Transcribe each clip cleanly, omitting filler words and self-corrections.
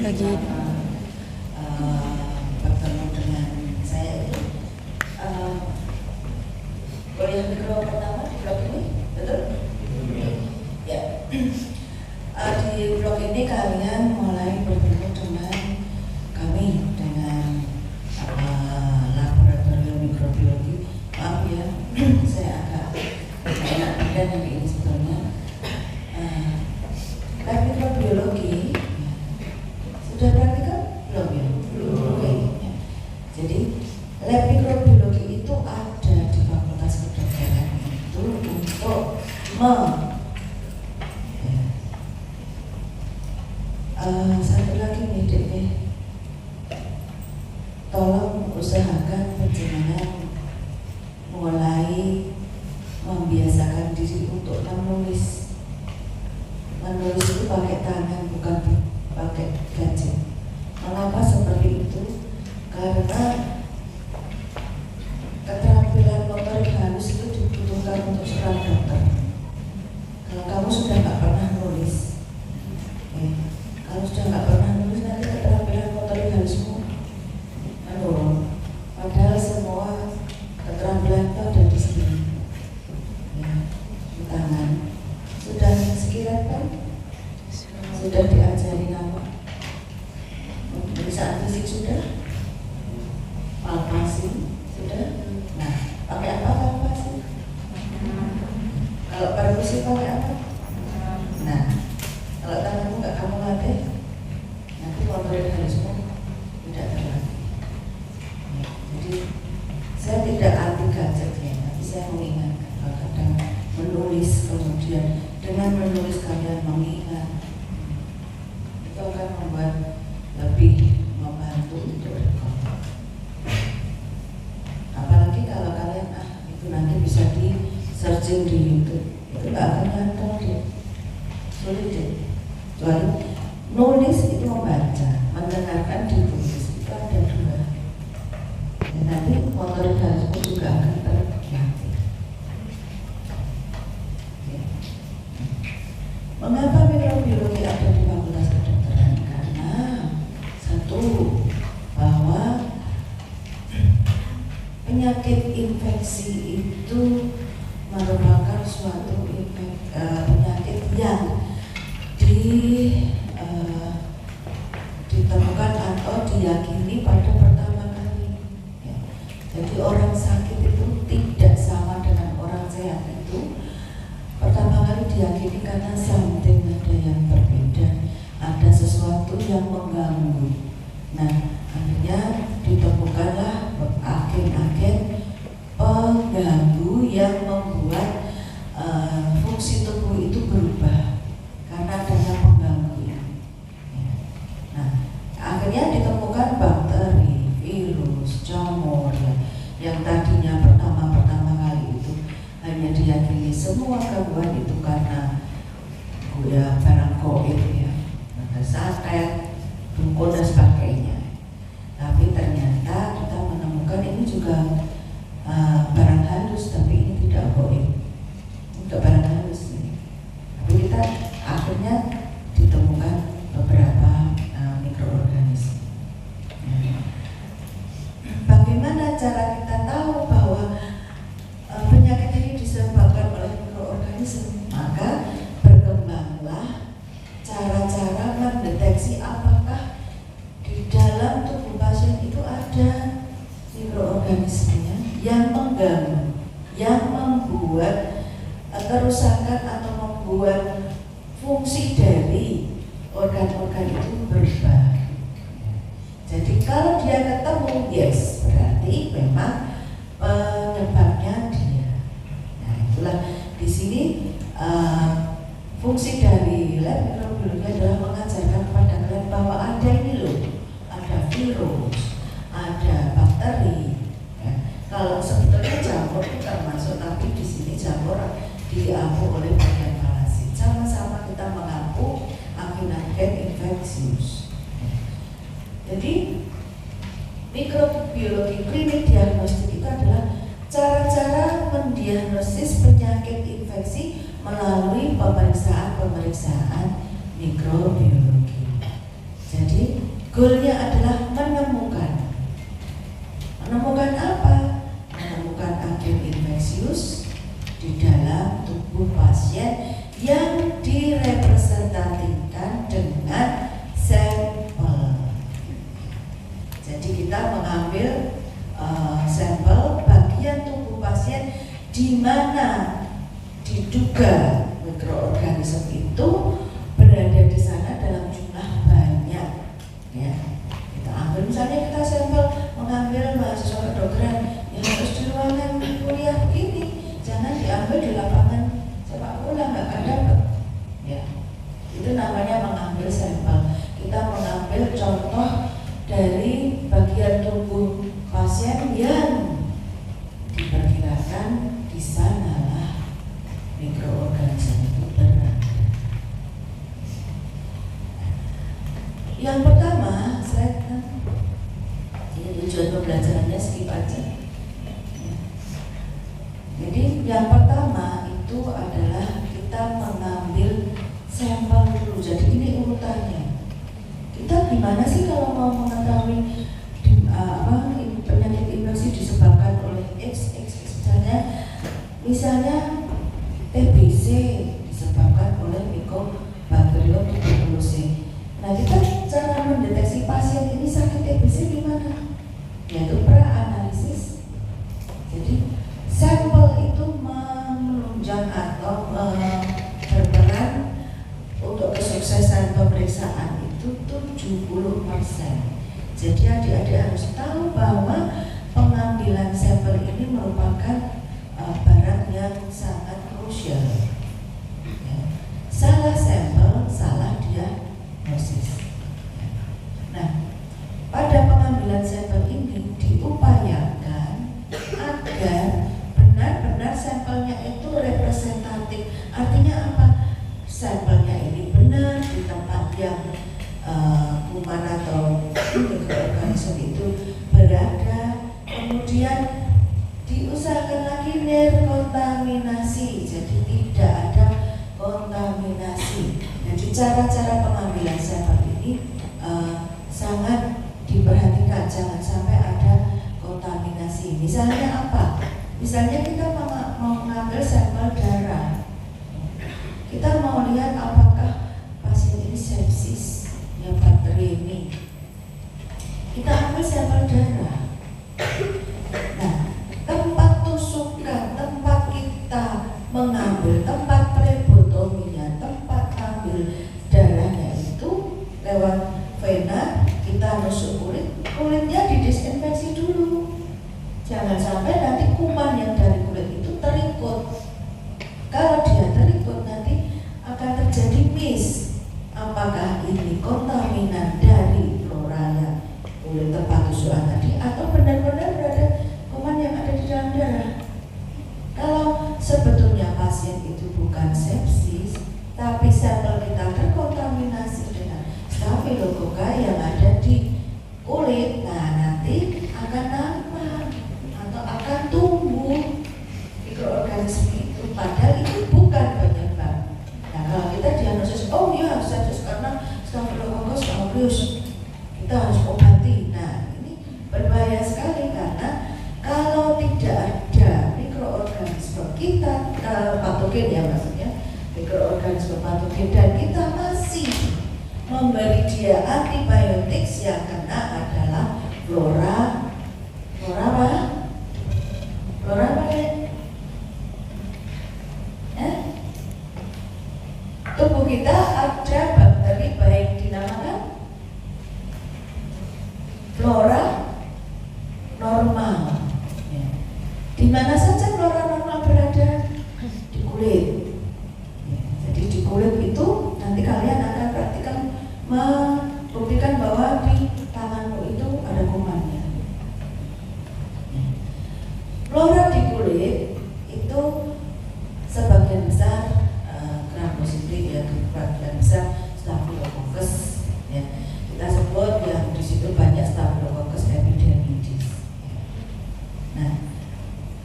lagi bertemu dengan saya itu kuliah mikro pertama di blog ini, betul? Ya. Di blog ini kalian mulai bertemu dengan kami dengan laboratorium mikrobiologi. Maaf ya, saya agak enak badan hari ini sebetulnya. Lab mikrobiologi sudah praktikal belum ya? Belum. Ya. Jadi lab mikrobiologi itu ada di Fakultas Kedokteran itu untuk satu lagi nih Dek, tolong usahakan bagaimana mulai membiasakan diri untuk menulis. Menulis itu pakai tangan, bukan pakai gadget. Mengapa seperti itu? Karena keterampilan motorik halus itu dibutuhkan untuk seorang dokter. Kalau kamu sudah nggak pernah nulis, kalau sudah nggak pernah nulis, nanti keterampilan motorik halusmu menurun. Padahal semua keterampilan itu ada di sini, di tangan. Sudah sekiranya kan? Sudah diajari nama pemeriksaan fisik sudah? Palpasi sudah? Nah, pakai apa palpasi? Kalau perkusi pakai apa? Nah, kalau tanganmu nggak kamu latih, nanti motorik halusmu tidak terlatih. Jadi saya tidak anti gadget ya, tapi saya mengingatkan kalau kadang menulis, kemudian dengan menulis kalian mengingat, itu akan membuat lebih membantu untuk recall. Apalagi kalau kalian itu nanti bisa di searching di YouTube, itu nggak akan nyantol deh, sulit deh. Kecuali nulis itu membaca, mendengarkan ditulis, itu ada dua. Dan nanti motorik halusmu juga akan terlatih. Mengapa mikrobiologi ada di Fakultas Kedokteran? Karena satu, bahwa penyakit infeksi itu merupakan suatu penyakit yang ditemukan atau diyakini pada pertama kali. Ya. Jadi orang sakit itu tidak sama dengan orang sehat itu. Pertama kali diyakini karena something, ada yang berbeda, ada sesuatu yang mengganggu. Nah, akhirnya ditemukanlah agen-agen pengganggu yang membuat fungsi tubuh itu berubah karena adanya pengganggu ini. Nah, akhirnya ditemukan bakteri, virus, jamur yang tadinya pertama kali itu hanya diyakini semua gangguan itu karena barang goib ya, ada santet, dukun dan sebagainya. Tapi ternyata kita menemukan ini juga barang halus, tapi ini tidak goib, tidak barang halus ini. Tapi kita akhirnya ditemukan beberapa mikroorganisme. Bagaimana cara kita tahu bahwa penyakit ini disebabkan oleh mikroorganisme? Maka berkembanglah cara-cara mendeteksi apakah di dalam tubuh pasien itu ada mikroorganismenya yang mengganggu, yang membuat kerusakan atau membuat fungsi dari organ-organ itu berubah. Jadi kalau dia ketemu, yes, berarti memang penyebabnya dia. Nah, itulah di sini fungsi dari lab mikrobiologi adalah mengajarkan kepada kalian bahwa ada ini loh, ada virus, ada bakteri. Ya. Kalau sebetulnya jamur itu termasuk, tapi di sini jamur diampu oleh bagian parasit. Sama-sama kita mengampu agen-agen infeksius. Jadi mikrobiologi klinik diagnostik itu adalah cara-cara mendiagnosis penyakit infeksi melalui pemeriksaan mikrobiologi. Jadi Goalnya adalah menemukan apa? Menemukan agen infeksius di dalam tubuh pasien yang direpresentasikan dengan sampel. Jadi kita mengambil sampel bagian tubuh pasien di mana diduga mikroorganisme itu berada di sana dalam jumlah banyak. Ya, kita ambil misalnya kita sampel mengambil mahasiswa kedokteran yang harus di ruangan kuliah ini, jangan diambil di lapangan sepak bola, nggak akan dapat. Ya, itu namanya mengambil sampel. Kita mengambil contoh dari bagian tubuh pasien yang diperkirakan di sanalah mikroorganisme itu berada. Yang pertama, slide kan, ini tujuan pembelajarannya skip aja. Jadi yang pertama itu adalah kita mengambil sampel dulu. Jadi ini urutannya. Kita gimana sih kalau mau mengetahui penyakit infeksi disebabkan oleh X misalnya TBC disebabkan oleh Mycobacterium tuberculosis. Nah, kita cara mendeteksi pasien ini sakit TBC gimana? Yaitu pra-analisis. Jadi sampel itu menunjang atau berperan untuk kesuksesan pemeriksaan itu 70%. Jadi adik-adik harus tahu bahwa pengambilan sampel ini merupakan barang yang sangat krusial. Ya. Salah sampel, salah diagnosis. Nah, pada pengambilan sampel ini diupayakan agar benar-benar sampelnya itu representatif. Artinya apa? Sampelnya ini benar di tempat yang kuman atau mikroorganisme itu berada, kemudian diusahakan lagi dekontaminasi, jadi tidak ada kontaminasi. Jadi cara-cara pengambilan sampel ini sangat diperhatikan, jangan sampai ada kontaminasi. Misalnya apa? Misalnya kita mau mengambil sampel darah, kita mau lihat apakah pasien ini sepsis yang bakteri ini. Kita ambil sampel darah. Nah, tempat tusukan, tempat kita mengambil, tempat plebotominya, tempat ambil darahnya itu lewat vena, kita nusuk kulitnya didesinfeksi dulu. Jangan sampai nanti kuman yang dari kulit itu terikut. Kalau dia terikut nanti akan terjadi miss. Apakah ini kontaminan dari floranya kulit tempat tusukan tadi atau benar-benar berada kuman yang ada di dalam darah? Kalau sebetulnya pasien itu bukan sepsis, tapi sampel kita terkontaminasi dengan Staphylococcus yang ada di kulit, nah nanti akan nampak atau akan tumbuh mikroorganisme itu, padahal itu bukan penyebab. Nah, kalau kita diagnosis, oh ya sepsis karena Staphylococcus aureus, kita harus obati. Nah, ini berbahaya sekali karena kalau tidak ada mikroorganisme kita patogen ya, maksudnya mikroorganisme patogen, dan kita masih memberi dia antibiotik, yang kena adalah flora apa? Flora apa ya? Tubuh kita ada bakteri baik dinamakan flora normal. Ya. Di mana saja flora normal berada? Di kulit. Ya, jadi di kulit itu nanti kalian akan praktikkan membuktikan bahwa di tanganmu itu ada kumannya. Ya. Flora di kulit itu sebagian besar gram positif, ya, sebagian besar Staphylococcus. Ya. Kita sebut yang di situ banyak Staphylococcus epidermidis. Nah,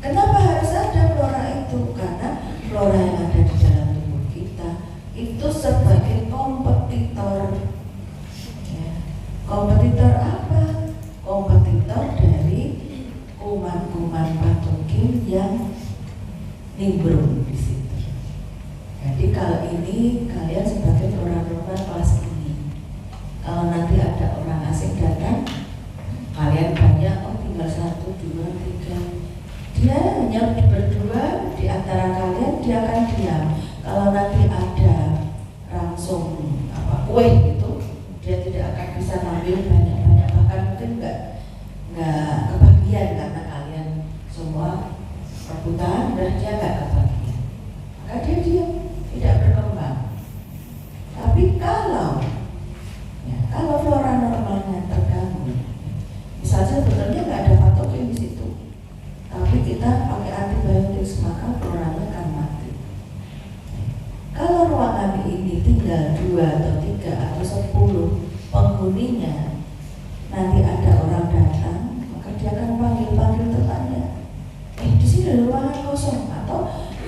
kenapa harus ada flora itu? Karena flora yang ada di dalam tubuh kita itu sebagai kompetitor, ya, Kompetitor apa? Kompetitor dari kuman-kuman patogen yang nimbrung di situ. Jadi kalau ini kalian sebagai orang normal kelas ini, kalau nanti ada orang asing datang, kalian banyak, oh tinggal 1, 2, 3. Dia hanya berdua di antara kalian, dia akan diam. Kalau nanti ada langsung kue gitu, dia tidak akan bisa ngambil banyak-banyak, bahkan mungkin nggak kebagian karena kalian semua rebutan dan dia nggak kebagian. Maka dia diam, tidak berkembang. Tapi kalau flora normalnya terganggu, misalnya sebetulnya nggak ada patogen di situ, tapi kita pakai antibiotik, maka floranya akan mati. Kalau ruangan ini tinggal 2 atau 3 atau 10 penghuninya, nanti ada orang datang, maka dia akan panggil tetangga, di sini ada ruangan kosong, atau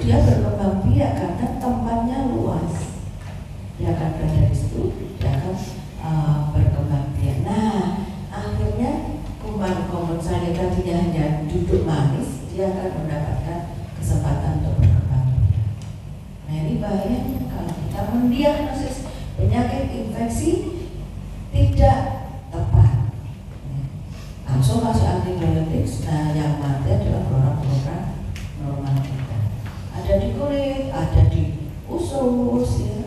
dia berkembang biak karena tempatnya luas. Dia akan berada di situ, dia akan berkembang biak. Nah, akhirnya kuman komensal yang tadinya hanya duduk manis, dia akan mendapatkan kesempatan untuk berkembang biak. Nah, ini bahayanya kalau kita mendiagnosis penyakit infeksi tidak tepat, langsung masuk antibiotik. Nah, yang mati adalah flora-flora normal kita. Ada di kulit, ada di usus, ya.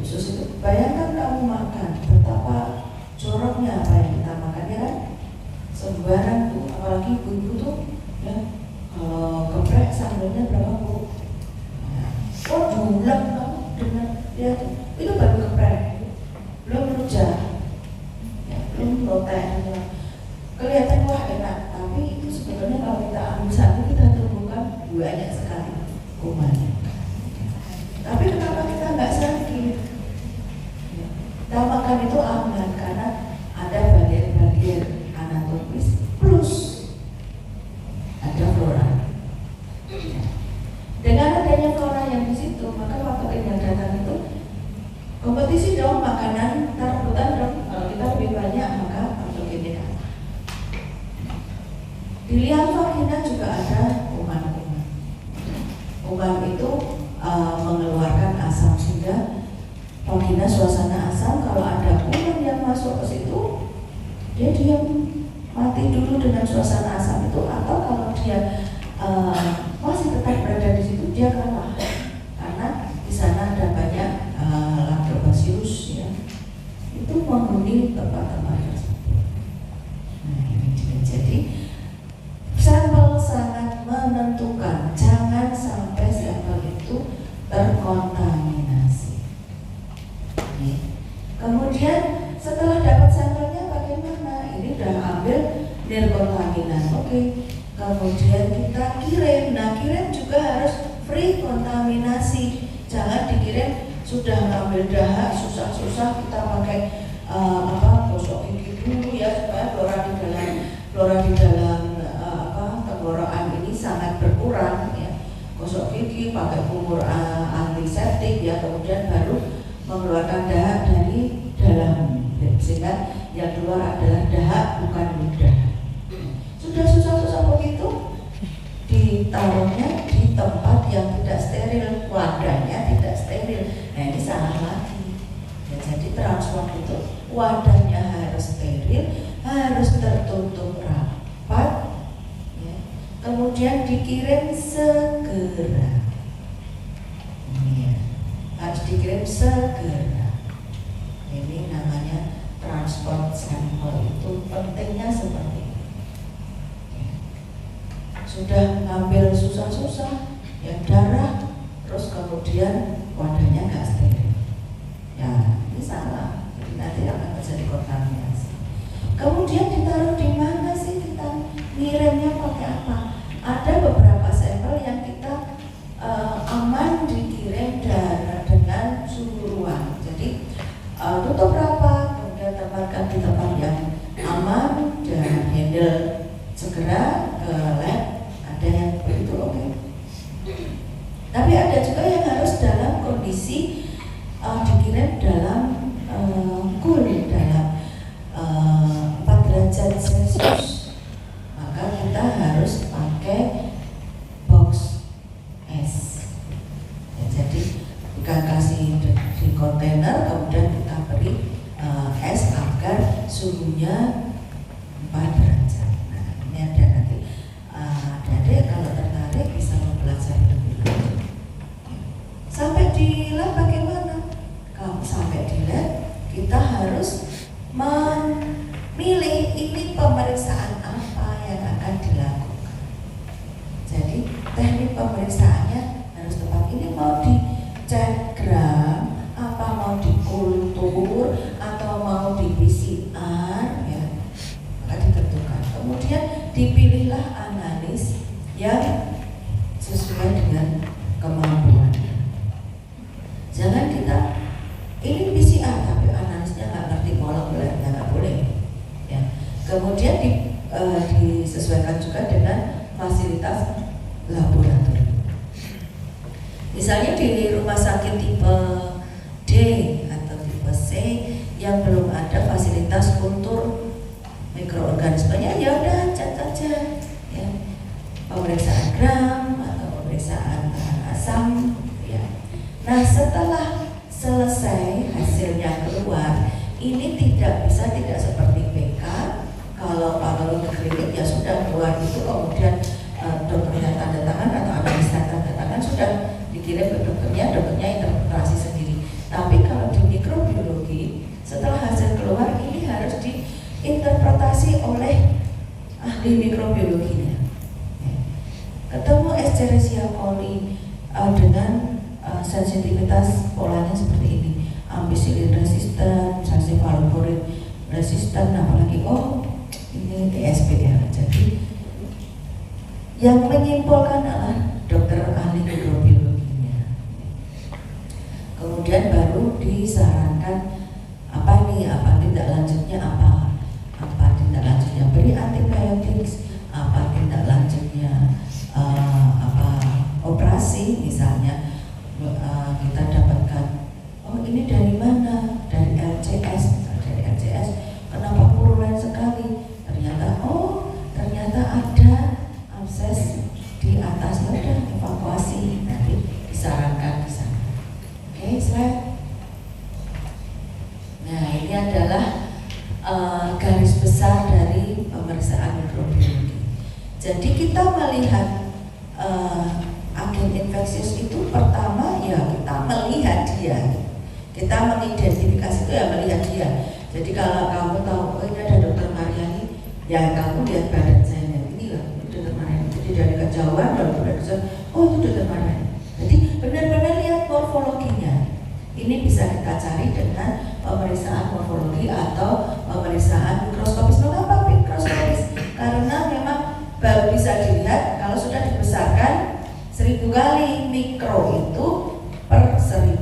Usus itu, bayangkan kamu makan, betapa joroknya apa yang kita makan, ya kan? Sembarang tuh, apalagi ibu-ibu tuh, ya, kalau geprek sambelnya berapa Bu? Oh, bulan kamu dengan dia tuh, itu baru geprek, belum rujak, ya, belum protein, ya. Kelihatan wah enak, tapi itu sebetulnya kalau kita ambil satu, kita temukan banyak sekali kumannya. Tapi kenapa kita nggak sakit? Kita makan itu aman karena ada bagian-bagian anatomis plus ada flora. Dengan adanya flora yang di situ, maka waktu yang datang itu kompetisi dong makanan, rebutan dong. Kalau kita lebih banyak maka patogennya. Di liang vagina juga ada kuman-kuman. Kuman itu mengeluarkan asam, sehingga vagina suasana asam. Kalau ada kuman yang masuk ke situ, dia diam, mati dulu dengan suasana asam itu. Atau kalau dia masih tetap berada di situ, dia kalah karena di sana ada banyak lactobacillus, ya, itu menghuni tempat-tempat tersebut. Nah, ini jadi sampel sangat menentukan, jangan sampai sampel itu terkontaminasi. Kemudian setelah dapat sampelnya bagaimana? Ini udah ambil nirkontaminan, oke. Kemudian kita kirim. Nah, kirim juga harus free kontaminasi. Jangan dikirim sudah ngambil dahak, susah-susah kita pakai gosok gigi dulu, ya, supaya flora di dalam tenggorokan ini sangat berkurang, ya. Gosok gigi, pakai kumur antiseptik, ya, kemudian baru mengeluarkan dahak dari dalam, sehingga yang keluar adalah dahak bukan ludah. Sudah susah-susah begitu, ditaruhnya di tempat yang tidak steril, wadahnya tidak steril. Nah, ini salah lagi, ya. Jadi transport itu wadahnya harus steril, harus tertutup rapat, ya. Kemudian dikirim segera, ya. Harus dikirim segera. Ini namanya transport sampel, itu pentingnya seperti itu. Sudah ngambil susah-susah, yang darah, terus kemudian wadahnya nggak steril, ya, ini salah. Jadi nanti akan terjadi kontaminasi. Kemudian ditaruh di mana sih? Kita ngirimnya pakai apa? Ada beberapa sampel yang kita aman dikirim dengan suhu ruang. Jadi tutup rapat, kemudian tempatkan di tempat yang aman dan handle segera ke lab. Ada yang begitu, oke. Tapi ada juga yang harus dalam kondisi dikirim dalam cool, dalam suhunya 4 derajat. Nah, ini ada nanti adik-adik kalau tertarik bisa mempelajari lebih lanjut. Sampai di lab bagaimana? Kalau sampai di lab kita harus memilih ini pemeriksaan apa yang akan dilakukan. Jadi teknik pemeriksaannya harus tepat. Ini mau dicek gram, apa mau dikultur atau mau di PCR, ya maka ditentukan. Kemudian dipilihlah analis yang sesuai dengan kemampuan. Jangan kita ini PCR tapi analisnya nggak ngerti molekulernya, nggak boleh. Ya. Kemudian disesuaikan juga dengan fasilitas laboratorium. Misalnya di rumah sakit tipe D atau tipe C yang belum ada fasilitas kultur mikroorganismenya, ya udah cat saja, ya pemeriksaan gram atau pemeriksaan asam. Ya. Nah setelah selesai hasilnya keluar, ini tidak bisa tidak seperti PK. Kalau patologi klinik ya sudah keluar itu kemudian dokternya tanda tangan atau analis tanda tangan sudah dikirim ke dokternya interpretasi sendiri. Tapi kalau di mikrobiologi setelah hasil keluar ini harus diinterpretasi oleh ahli mikrobiologinya. Ketemu Escherichia coli dengan sensitivitas polanya seperti ini, ampicillin resisten, salsifaloporin resisten, apalagi ini TSPR. Jadi yang menyimpulkan adalah dokter ahli mikrobiologinya. Kemudian baru disarankan apa tindak lanjutnya, apa tindak lanjutnya beri antibiotik, apa tindak lanjutnya operasi. Misalnya kita dapatkan ini dari mana, dari LCS, dari LCS kenapa purulen sekali, ternyata ada abses di atas, ya udah evakuasi, nanti disarankan di sana. Oke, slide. Nah ini adalah garis besar dari pemeriksaan mikrobiologi. Jadi kita melihat agen infeksius itu pertama ya kita melihat dia, kita mengidentifikasi itu ya melihat dia. Jadi kalau kamu tahu ini ada dokter Mariani, ya kamu lihat badan saya, inilah dokter Mariani. Jadi dari kejauhan baru itu dokter Mariani. Jadi benar-benar lihat morfologinya. Ini bisa kita cari dengan pemeriksaan morfologi atau pemeriksaan mikroskopis. Mengapa mikroskopis? Karena memang baru bisa dilihat kalau sudah dibesarkan 1000 kali. Mikro itu per 1000.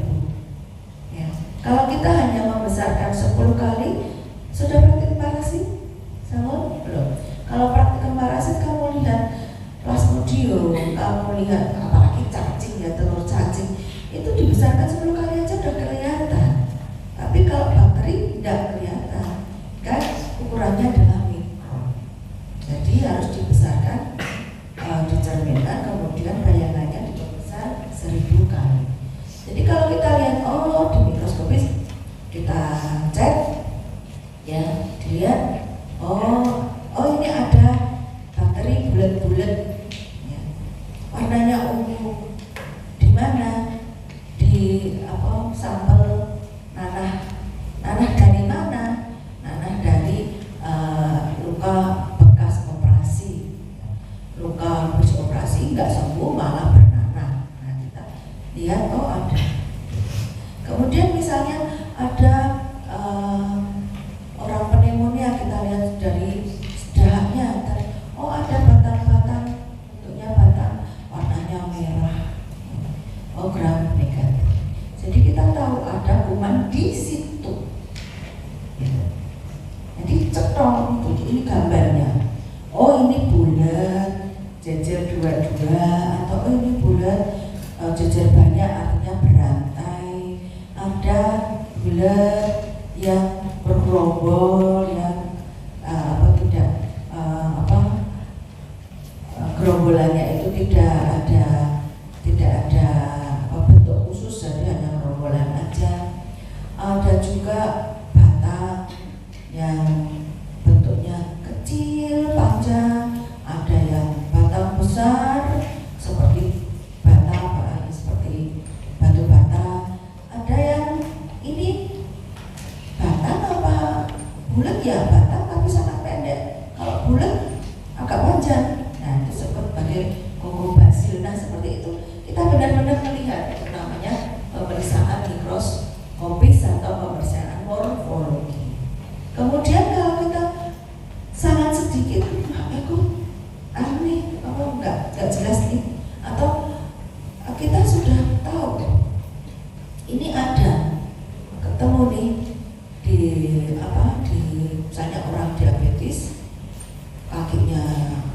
Ya. Kalau kita hanya membesarkan 10 kali, sudah praktik parasit? Sama? Belum. Kalau praktik parasit kamu lihat plasmodium, kamu lihat apalagi cacing ya, telur cacing itu dibesarkan 10 kali aja udah kelihatan. Tapi kalau bakteri tidak kelihatan, kan ukurannya adalah mikro. Jadi harus dibesarkan, dicerminkan, kemudian bayangannya diperbesar 1000 kali. Jadi kalau kita lihat di mikroskopis, kita cek ya, dilihat ini ada bakteri bulat-bulat ya. Warnanya ungu. Di mana? Di sampel nanah dari mana? Nanah dari luka bekas operasi. Luka bekas operasi nggak sembuh malah bernanah. Nah kita lihat ada. Kemudian misalnya ada orang pneumonia, kita lihat dari dahaknya. Ada batang-batang, bentuknya batang, warnanya merah. Gram negatif. Jadi kita tahu ada kuman di situ. Ya. Jadi cetong itu, ini gambarnya. Ini bulat, jejer 22, atau ini bulat, jejer banyak, artinya berantai. Ada bulat yang bergerombol, yang gerombolannya itu tidak ada bentuk khusus, jadi hanya gerombolan aja. Ada juga batang yang bulat ya batang tapi sangat pendek. Kalau bulat agak panjang. Nah itu sebagai koko basil. Nah seperti itu kita benar-benar melihat itu namanya pemeriksaan mikroskopis atau pemeriksaan morfologi. Kemudian kalau kita sangat sedikit, aku aneh, enggak jelas nih, atau kita sudah tahu ini ada ketemu nih di misalnya orang diabetes, kakinya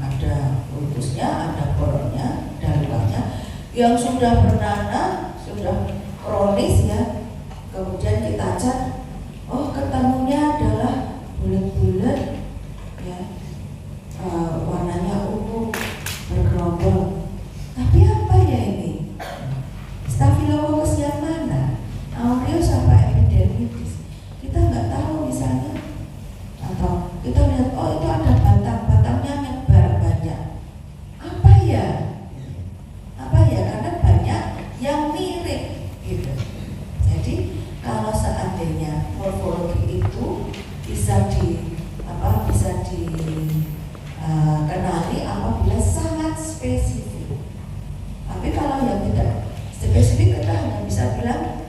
ada putusnya, ada bolongnya, ada lukanya, yang sudah bernanah, sudah kronis ya, kemudian kita cat, oh ketemunya adalah bulat-bulat ya, warnanya ungu bergerombol. Tapi apa ya ini? Staphylococcus yang mana? Aureus apa epidermidis? Kita nggak tahu misalnya. Atau kita lihat, oh itu ada batang-batangnya nyebar banyak. Apa ya? Karena banyak yang mirip gitu. Jadi kalau seandainya morfologi itu bisa dikenali apabila sangat spesifik. Tapi kalau yang tidak spesifik kita hanya bisa bilang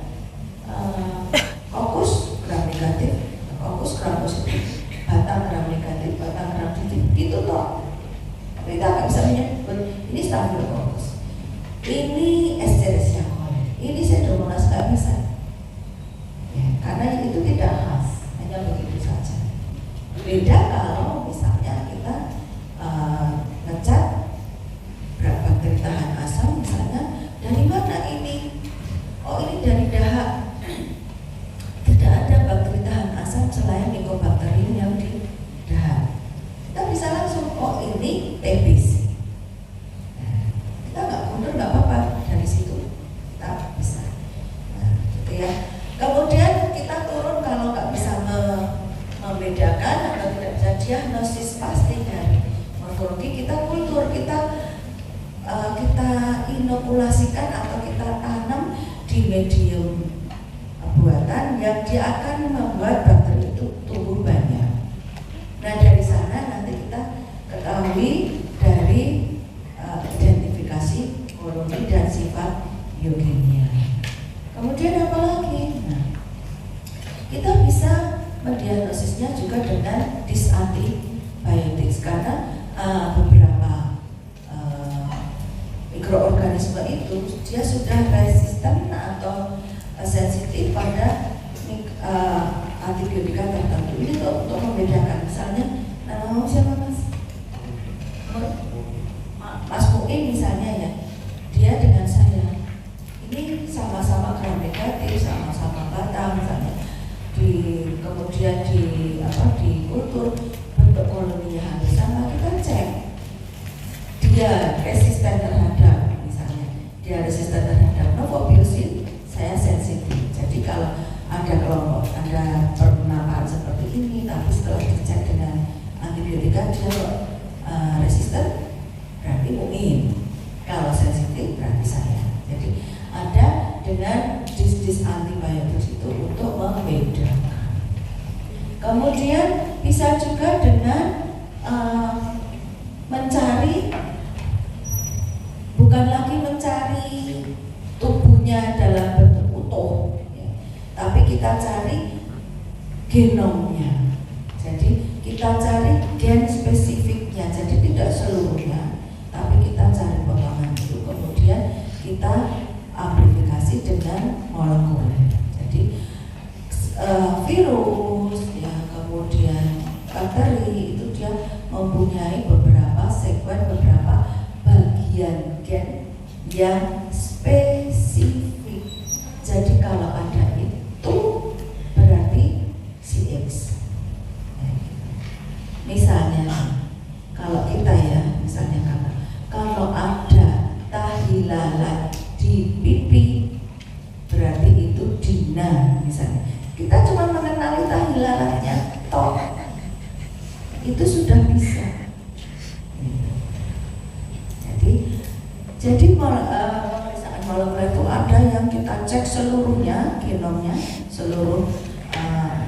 fokus gram negatif, fokus gram positif, batang gram negatif, batang gram positif, gitu toh. Kita akan bisa menyebut ini Staphylococcus, ini Escherichia coli, ini Pseudomonas, nggak bisa. Ya, karena itu tidak khas, hanya begitu saja. Beda kalau misalnya kita ngecat bakteri tahan asam, misalnya dari mana ini? Oh ini dari dahak. Tidak ada bakteri tahan asam selain Mycobacterium yang di dahak. Kita bisa langsung, oh ini TBC. Nah, kita nggak mundur nggak apa-apa, dari situ kita bisa. Nah, gitu ya. Kemudian kita turun kalau nggak bisa membedakan atau tidak bisa diagnosis pasti dari morfologi, kita kultur, kita inokulasikan atau kita tanam di medium buatan yang dia akan membuat bakteri itu tumbuh banyak. Nah dari sana nanti kita ketahui dari identifikasi morfologi dan sifat biokimia. Kemudian apa lagi? Nah, kita bisa mendiagnosisnya juga dengan disantibiotics karena beberapa mikroorganisme itu dia sudah resisten atau sensitif pada antibiotika tertentu. Ini untuk membedakan. Misalnya nama siapa mas? Mas Muin misalnya ya, dia dengan saya ini sama-sama gram negatif, sama-sama batang misalnya. Kemudian di kultur bentuk koloninya hampir sama, kita cek dia resisten terhadap, misalnya dia resisten terhadap novobiosin, saya sensitif. Jadi kalau ada kelompok, ada pernapasan seperti ini, tapi setelah dicek dengan antibiotika dia resisten, berarti mungkin. Kalau sensitif berarti saya. Jadi ada dengan antibiotik itu untuk membedakan. Kemudian bisa juga dengan mencari, bukan lagi mencari tubuhnya dalam bentuk utuh, ya, tapi kita cari genomnya. Jadi kita cari gen spesifiknya. Jadi tidak seluruhnya, tapi kita cari potongan itu. Kemudian kita amplifikasi dengan molekuler. Jadi virus, ya, kemudian bakteri itu dia mempunyai beberapa sekuen, beberapa bagian gen yang spesifik. Jadi kalau ada itu berarti CX. Misalnya kalau kita ya, misalnya kalau ada tahi lalat di pipi, berarti itu Dina misalnya. Kita cuma mengenali tahi lalatnya toh, itu sudah bisa. Jadi pemeriksaan molekuler itu ada yang kita cek seluruhnya, genomnya, seluruh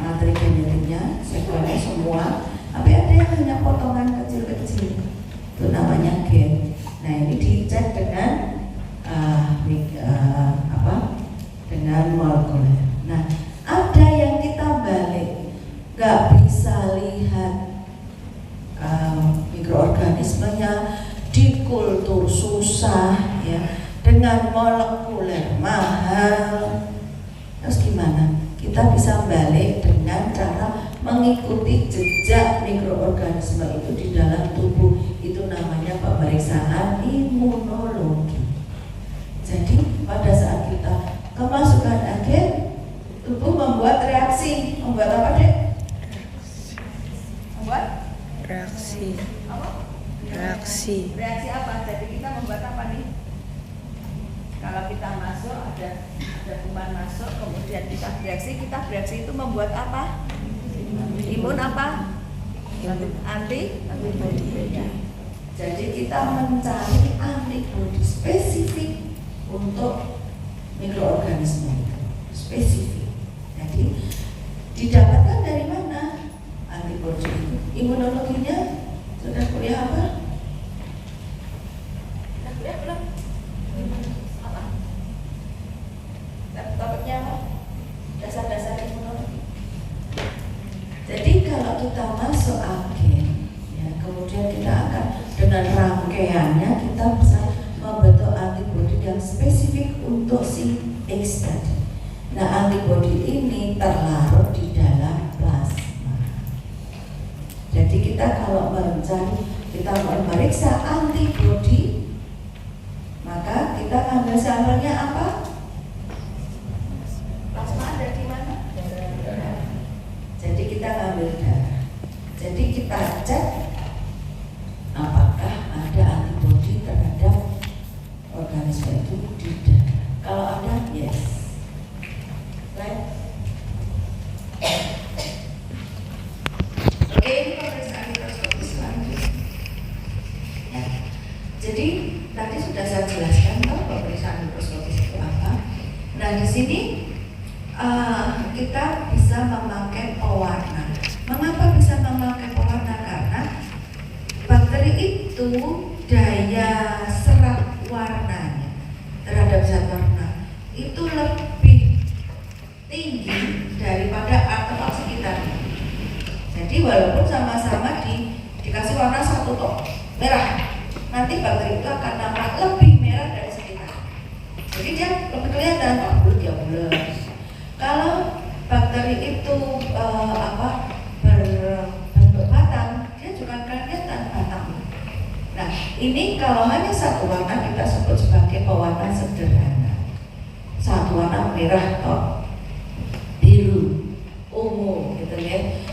materi genetiknya, segmennya semua, tapi ada yang hanya potongan kecil-kecil, itu namanya gen. Nah ini dicek dengan dengan molekuler. Nah ada yang kita balik, nggak bisa lihat mikroorganismenya, dikultur susah ya, dengan molekuler mahal. Terus gimana? Kita bisa balik dengan cara mengikuti jejak mikroorganisme itu di dalam tubuh. Itu namanya pemeriksaan imunologi. Jadi pada saat kita kemasukan agen, tubuh membuat reaksi. Membuat apa, Dek? Membuat reaksi. apa? Reaksi. Reaksi apa? Jadi kita membuat apa nih? Kalau kita masuk, ada kuman masuk, kemudian kita bereaksi itu membuat apa? Imun apa? Antibody. Jadi kita mencari antibody spesifik untuk mikroorganisme itu, spesifik. Jadi didapatkan dari mana antibody itu? Imunologinya sudah kuliah apa? Sudah kuliah belum? Apa? Topiknya apa? Dasar-dasar imunologi. Jadi kalau kita masuk agen, ya, kemudian kita akan dengan rangkaiannya kita bisa membentuk antibodi yang spesifik untuk si X tadi. Nah antibodi ini terlarut di dalam plasma. Jadi kita kalau kita memeriksa antibodi, maka kita ambil sampelnya apa? Plasma ada di mana? Darah. Jadi kita ambil darah. Jadi kita cek apakah ada antibodi terhadap organisme itu di darah. Kalau ada, yes. Right? Oke, ini pemeriksaan mikroskopis selanjutnya. Ya. Jadi tadi sudah saya jelaskan pemeriksaan mikroskopis itu apa. Nah di sini kita bisa memakai pewarna. Mengapa bisa memakai pewarna? Karena bakteri itu daya serap warnanya terhadap zat warna itu lebih tinggi daripada artefak sekitarnya. Jadi walaupun sama-sama dikasih warna satu tok merah, nanti bakteri itu akan nampak lebih merah dari sekitar. Jadi dia lebih kelihatan kok bulat ya bulat. Kalau bakteri itu berbentuk batang, dia juga kelihatan batangnya. Nah, ini kalau hanya satu warna kita sebut sebagai pewarna sederhana. Satu warna merah atau biru, ungu, gitu ya.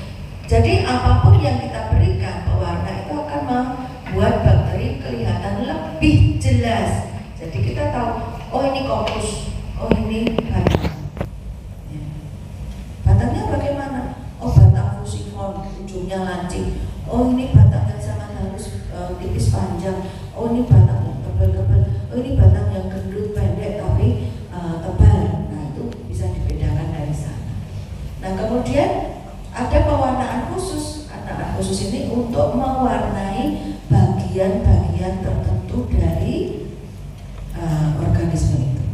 Jadi apapun yang kita berikan pewarna itu akan membuat bakteri kelihatan lebih jelas. Jadi kita tahu, oh ini kopus, oh ini batang. Ya. Batangnya bagaimana? Oh batang fusifon, ujungnya lancip. Oh ini batang yang sangat halus, tipis panjang. Oh ini batang yang tebal-tebal. Oh ini batang yang gendut pendek tapi tebal. Nah itu bisa dibedakan dari sana. Nah kemudian ada pewarnaan khusus. Pewarnaan khusus ini untuk mewarnai bagian-bagian tertentu dari organisme itu.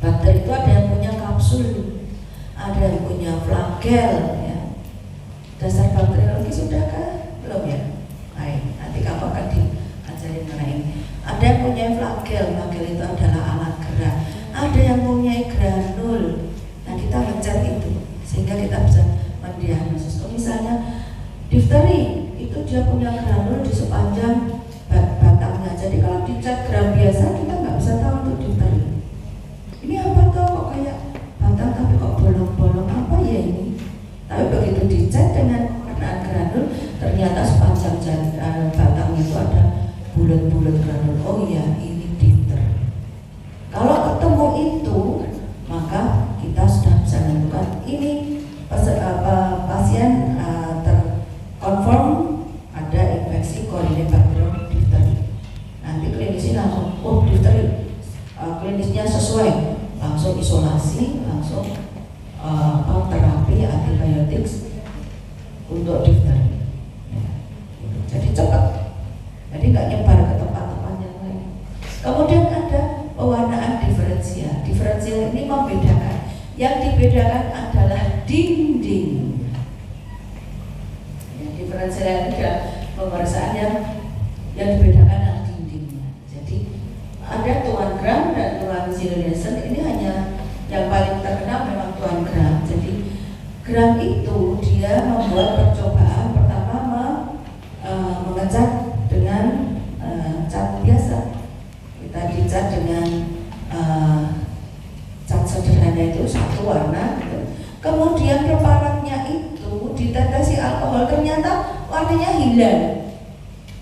Bakteri itu ada yang punya kapsul, ada yang punya flagel. Ya. Dasar bakteriologi sudahkah? Belum ya? Baik, nanti kamu akan diajarin mengenai ini. Ada yang punya flagel, flagel itu adalah alat gerak. Ada yang punya granul. Nah kita ngecek itu sehingga kita bisa mendiagnosis. Oh, misalnya difteri itu dia punya granul di sepanjang batangnya. Jadi kalau dicek gram biasa kita nggak bisa tahu untuk difteri. Ini apa tuh kok kayak batang tapi kok bolong-bolong apa ya ini? Tapi begitu dicek dengan pewarnaan granul ternyata sepanjang batangnya itu ada bulat-bulat granul. Oh iya ini difteri. Kalau ketemu itu maka kita sudah bisa menentukan ini pasien terkonfirm ada infeksi Corynebacterium diphtheria. Nanti klinisnya langsung, oh diphtheria, klinisnya sesuai, langsung isolasi, langsung terapi antibiotik dinding. Ya, diferensial itu pemeriksaan yang dibedakan adalah dindingnya. Jadi ada Tuan Gram dan Tuan Ziehl-Neelsen. Ini hanya yang paling terkenal memang Tuan Gram. Jadi Gram itu dia membuat percobaan pertama mengecat dengan cat biasa. Kita dicat dengan cat sederhana itu satu warna gitu. Kemudian preparatnya itu ditetesi alkohol, ternyata warnanya hilang.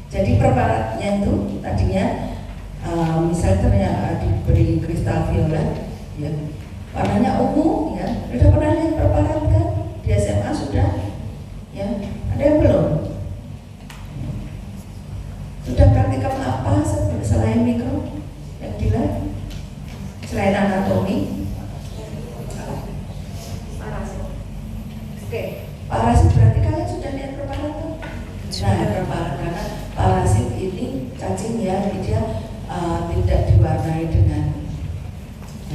Jadi preparatnya itu tadinya misalnya ternyata diberi kristal violet, ya, warnanya ungu, ya. Sudah pernah lihat preparat kan? Di SMA sudah, ya. Ada yang belum? Sudah praktikal apa selain mikro yang dilihat? Selain anatomi? Parasit. Oke, parasit berarti kalian sudah lihat preparat tuh? Nah, preparat karena parasit ini cacing ya, dia tidak diwarnai dengan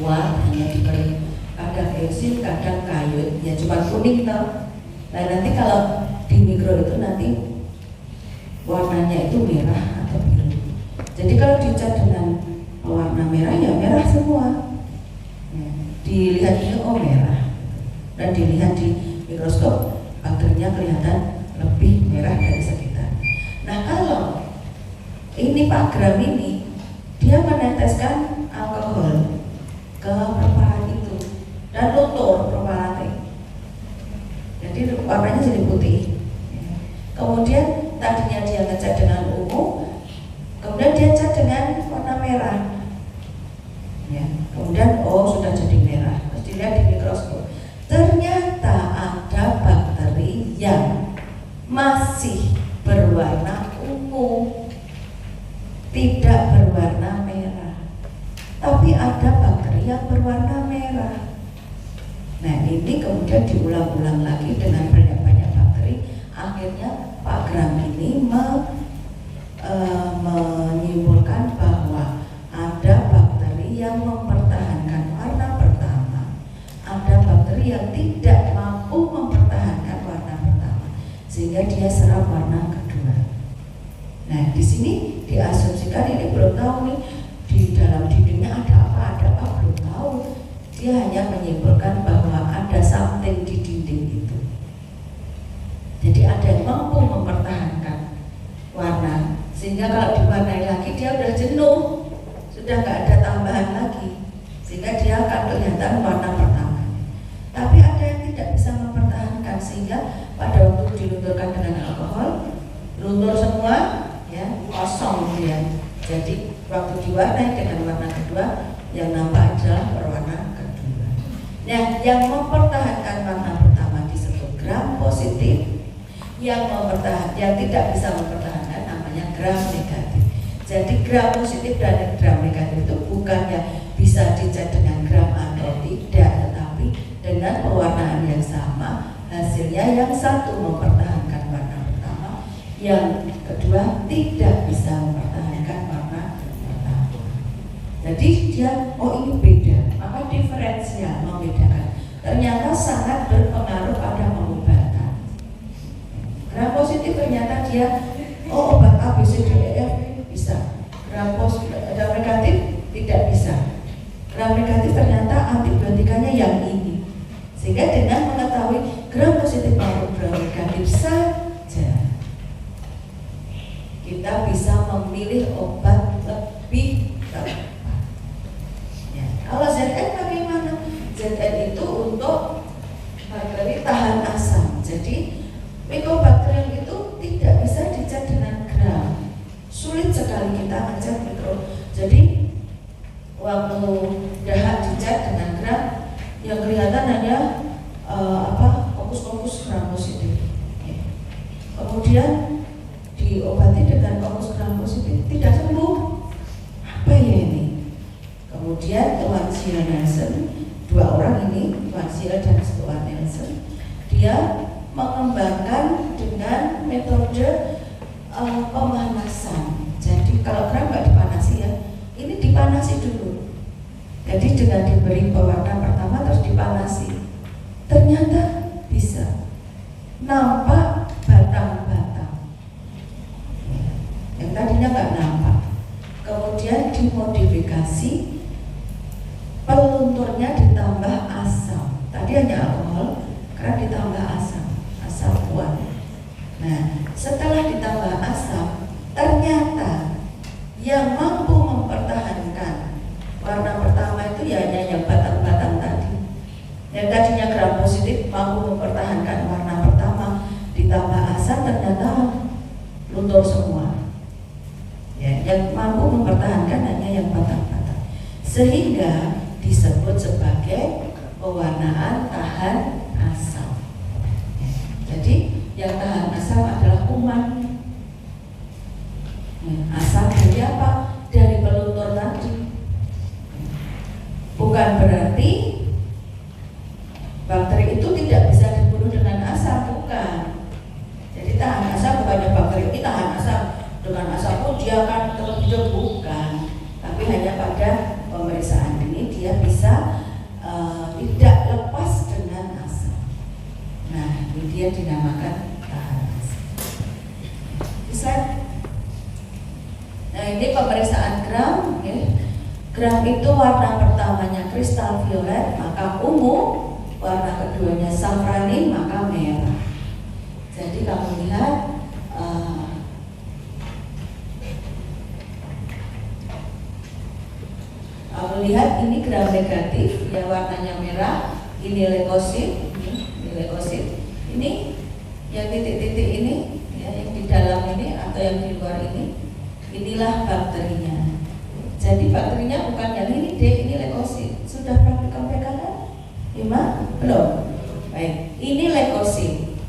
warna, hanya diberi kadang eksin, kadang kayut, ya cuma kuning tau. Nah nanti kalau di mikro itu nanti warnanya itu merah atau biru. Jadi kalau dicat dengan warna merah ya merah semua. Ya, dilihat ini oh merah, dan dilihat di mikroskop bakterinya kelihatan lebih merah dari sekitar. Nah kalau ini Pak Gram ini dia meneteskan alkohol ke preparat itu dan luntur preparatnya, jadi warnanya jadi putih. Kemudian tadinya dia ngecat dengan ungu, kemudian dia cat dengan warna merah, ya. Kemudian oh sudah jadi merah, terus dilihat di mikroskop, ternyata ada bakteri yang masih berwarna ungu, tidak berwarna merah. Tapi ada bakteri yang berwarna merah. Nah ini kemudian diulang-ulang lagi dengan banyak-banyak bakteri. Akhirnya Pak Gram ini menyimpulkan bahwa ada bakteri yang mempertahankan warna pertama, ada bakteri yang tidak mampu mempertahankan warna pertama, sehingga dia serap warna kedua. Nah di sini diasumsikan ini belum tahu nih di dalam dindingnya ada apa belum tahu. Dia hanya menyimpulkan bahwa ada something di dinding itu. Jadi ada yang mampu mempertahankan warna, sehingga kalau diwarnai lagi dia udah jenuh, sudah nggak ada tambahan lagi, sehingga dia akan kelihatan warna pertama. Tapi ada yang tidak bisa mempertahankan, sehingga pada waktu dilunturkan dengan alkohol, luntur semua, ya kosong dia. Jadi waktu diwarnai dengan warna kedua, yang nampak adalah berwarna kedua. Nah, yang mempertahankan warna pertama disebut gram positif, yang tidak bisa mempertahankan namanya gram negatif. Jadi gram positif dan gram negatif itu bukannya bisa dicat dengan gram atau tidak, tetapi dengan pewarnaan yang sama, hasilnya yang satu mempertahankan warna pertama, yang kedua tidak bisa mempertahankan warna pertama. Jadi dia, oh ini beda, maka diferensial membedakan. Ternyata sangat berpengaruh pada pengobatan. Gram positif ternyata dia, oh obat A, B, C, D, E, F bisa. Gram negatif tidak bisa. Gram negatif ternyata antibiotikanya yang ini. Sehingga dengan mengetahui gram positif maupun gram negatif saja, kita bisa memilih obat lebih tepat. Ya. Kalau ZN bagaimana? ZN itu untuk bakteri tahan asam. Jadi Mycobacterium itu tidak bisa dicat dengan gram. Sulit sekali kita ngecat mikro. Jadi waktu dahak dicat dengan gram, yang kelihatan hanya fokus gram positif. Ya. Kemudian diobati dengan fokus gram positif, tidak sembuh. Apa ya ini? Kemudian Tuan Ziehl-Neelsen, dua orang ini, Tuan Ziehl dan Tuan Neelsen, dia mengembangkan dengan metode pemanasan. Jadi kalau gram nggak dipanasi ya, ini dipanasi dulu. Jadi dengan diberi pewarna pertama terus dipanasi, ternyata bisa nampak batang-batang. Yang tadinya nggak nampak, kemudian dimodifikasi, pelunturnya ditambah asam. Tadi hanya alkohol, karena ditambah asam kuat. Nah, setelah ditambah asam, ternyata yang mampu mempertahankan warna pertama itu ya hanya yang batang-batang tadi. Yang tadinya gram positif mampu mempertahankan warna pertama, ditambah asam ternyata luntur semua. Ya, yang mampu mempertahankan hanya yang batang-batang, sehingga disebut sebagai pewarnaan tahan asam. Ya, jadi yang tahan asam adalah kuman. Asam dari apa? Dari peluntur tadi. Bukan berarti bakteri itu tidak bisa dibunuh dengan asam, bukan. Jadi tahan asam bukannya bakteri ini tahan asam dengan asam pun dia akan terus hidup, bukan. Tapi hanya pada pemeriksaan ini dia bisa tidak lepas dengan asam. Nah, ini dia dinamakan tahan asam. Bisa. Nah, ini pemeriksaan gram. Ya. Gram itu warna pertamanya kristal violet, maka ungu. Warna keduanya safrani, maka merah. Jadi kamu lihat ini gram negatif yang warnanya merah, ini leukosit, ini yang titik-titik ini, ya, yang di dalam ini atau yang di luar ini, inilah bakterinya. Jadi bakterinya bukan yang ini D, ini leukosit. Sudah praktikum PK? 5? Belum? Baik, ini leukosit.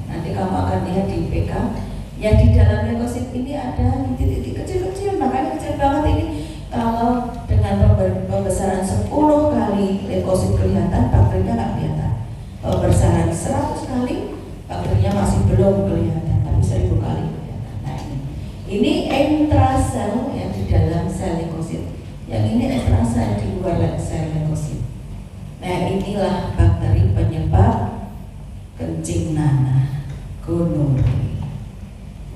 Nanti kamu akan lihat di PK. Yang di dalam leukosit ini ada titik-titik kecil-kecil, makanya kecil banget ini. Kalau dengan pembesaran 10 kali leukosit kelihatan, bakterinya nggak kelihatan. Pembesaran 100 kali, bakterinya masih belum kelihatan, tapi 1000 kali kelihatan. Nah, ini intrasel yang di dalam sel leukosit. Yang ini intrasel di luar sel leukosit. Nah, inilah bakteri penyebab kencing nanah, gonorrhea.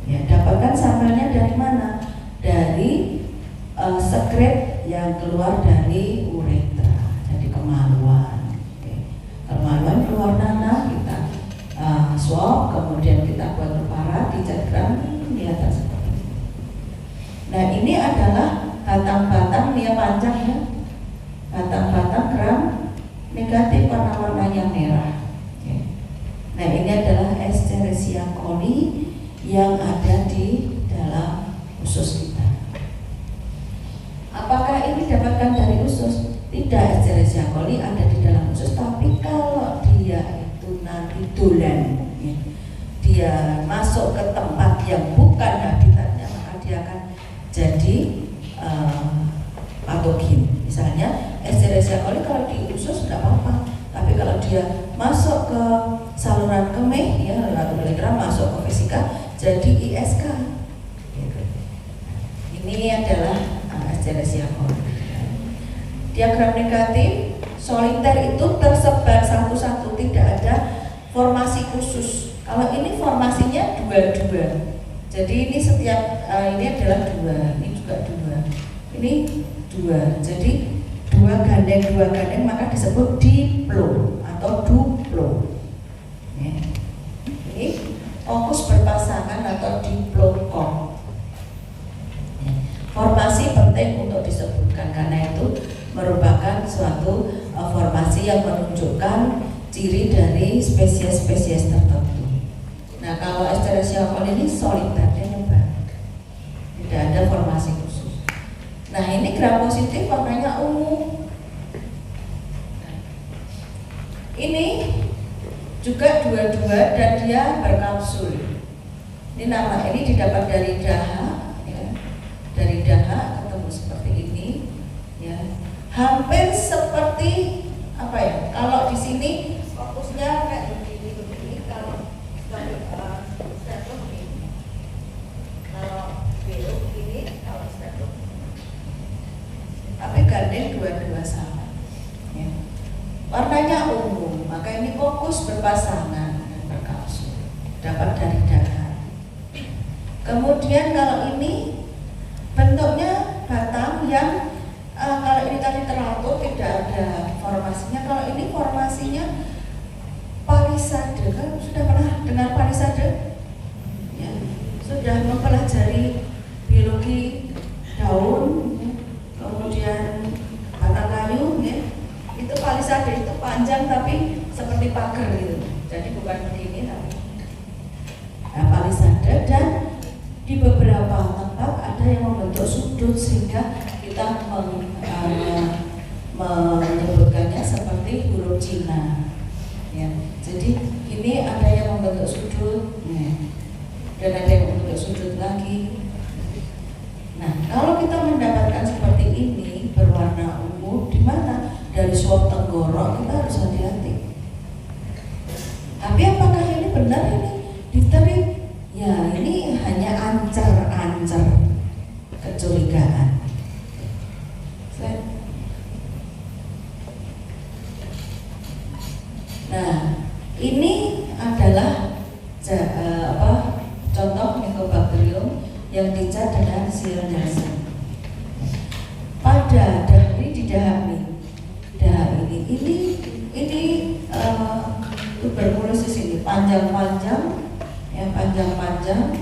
Ya, dapatkan sampelnya dari mana? Dari sekret yang keluar dari uretra, jadi kemaluan. Oke. Kemaluan keluar nanah, kita swab, kemudian kita buat preparat, dicat gram, kelihatan seperti ini. Nah, ini adalah batang-batang, dia panjang ya, batang-batang gram negatif warna-warnanya merah. Oke. Nah, ini adalah Escherichia coli yang ada di dalam usus kita. Apakah ini didapatkan dari usus? Tidak, Escherichia coli ada di dalam usus, tapi kalau dia itu nanti dolan, ya, dia masuk ke tempat yang bukan habitatnya, maka dia akan jadi patogen. Misalnya Escherichia coli kalau di usus tidak apa-apa, tapi kalau dia masuk ke saluran kemih, ya, lewat miligram masuk ke vesika, jadi ISK. Ini adalah Escherichia coli. Diagram negatif, soliter itu tersebar satu-satu, tidak ada formasi khusus. Kalau ini formasinya dua-dua. Jadi ini setiap ini adalah dua, ini juga dua, ini dua. Jadi dua gandeng maka disebut diplo atau duplo. Ya. Ini fokus berpasangan atau diplokok. Ya. Formasi penting untuk disebutkan karena itu merupakan suatu formasi yang menunjukkan ciri dari spesies-spesies tertentu. Nah, kalau Escherichia coli ini soliter, dia nyebar, tidak ada formasi khusus. Nah, ini gram positif warnanya ungu. Ini juga dua-dua dan dia berkapsul. Ini nama ini didapat dari daha, ya. Dari daha ketemu seperti ini, ya. Hampir seperti apa ya? Kalau di sini fokusnya kayak begini, kalau stapler ini, kalau belok ini, kalau stapler. Tapi gandeng dua-dua sama. Ya. Warnanya ungu, maka ini fokus siklus berpasangan dan berkapsul, dapat dari dahan. Kemudian kalau ini bentuknya batang yang kalau ini tadi teratur tidak ada formasinya. Kalau ini formasinya palisade, kan sudah pernah dengar palisade? Ya, sudah mempelajari biologi daun, kemudian batang kayu, ya. Itu palisade, itu panjang tapi seperti pagar gitu. Jadi bukan begini tapi. Nah, palisade, dan di beberapa tempat ada yang membentuk sudut sehingga kita menyebutkannya seperti huruf Cina. Ya, jadi ini ada yang membentuk sudut, ya, dan ada yang membentuk sudut lagi. Nah, kalau kita mendapatkan seperti ini berwarna ungu, di mana dari suap tenggorok, kita harus hati-hati. Tapi apakah ini benar ini diterik? Ya, ini hanya ancar-ancar kecurigaan. Nah, ini adalah contoh Mycobacterium yang dicat dengan Cyaneosem. Pada dari di dahan ini tuberkulosis ini panjang-panjang, yang panjang-panjang,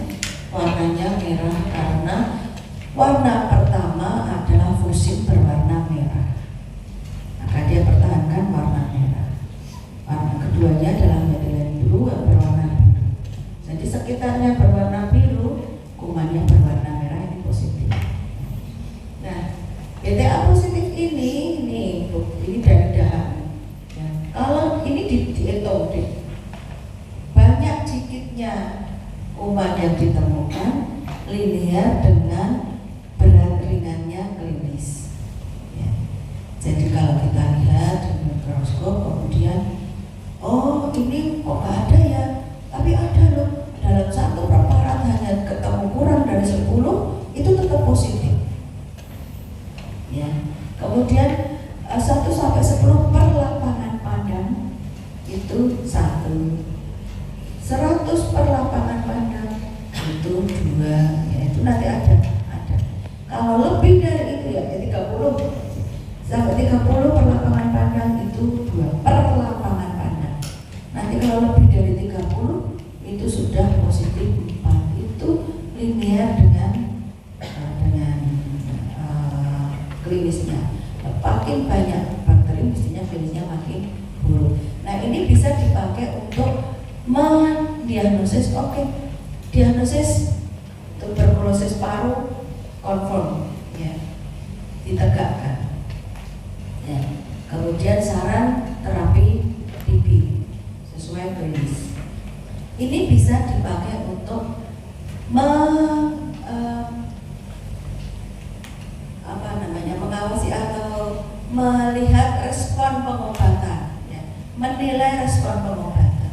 warnanya merah karena warna pertama adalah fusin berwarna merah, maka dia pertahankan warna merah. Warna keduanya adalah methylene blue berwarna biru. Jadi sekitarnya berwarna biru, kumannya berwarna merah, ini positif. Nah, BTA positif ini dari dahan. Ya, kalau ini dihitung deh, banyak dikitnya kuman yang ditemukan linear dengan berat ringannya klinis. Ya. Jadi kalau kita lihat di mikroskop kemudian oh ini kok gak ada ya, tapi ada loh, dalam satu preparat hanya ketemu kurang dari 10, itu tetap positif. Ya. Kemudian 1 sampai 10 per lapangan pandang itu 1, 100 per lapangan pandang itu 2, ya itu nanti ada. Kalau lebih dari itu ya 30 sampai 30 per lapangan pandang itu 2 per lapangan pandang. Nanti kalau lebih dari 30 itu sudah positif 4, itu linear dengan klinisnya. Makin banyak bakteri mestinya klinisnya makin buruk. Nah, ini bisa dipakai untuk mendiagnosis. Diagnosis tuberkulosis paru confirm, ya, ditegakkan. Ya. Kemudian saran terapi TB sesuai klinis. Ini bisa dipakai untuk mengawasi atau melihat respon pengobatan, ya, menilai respon pengobatan.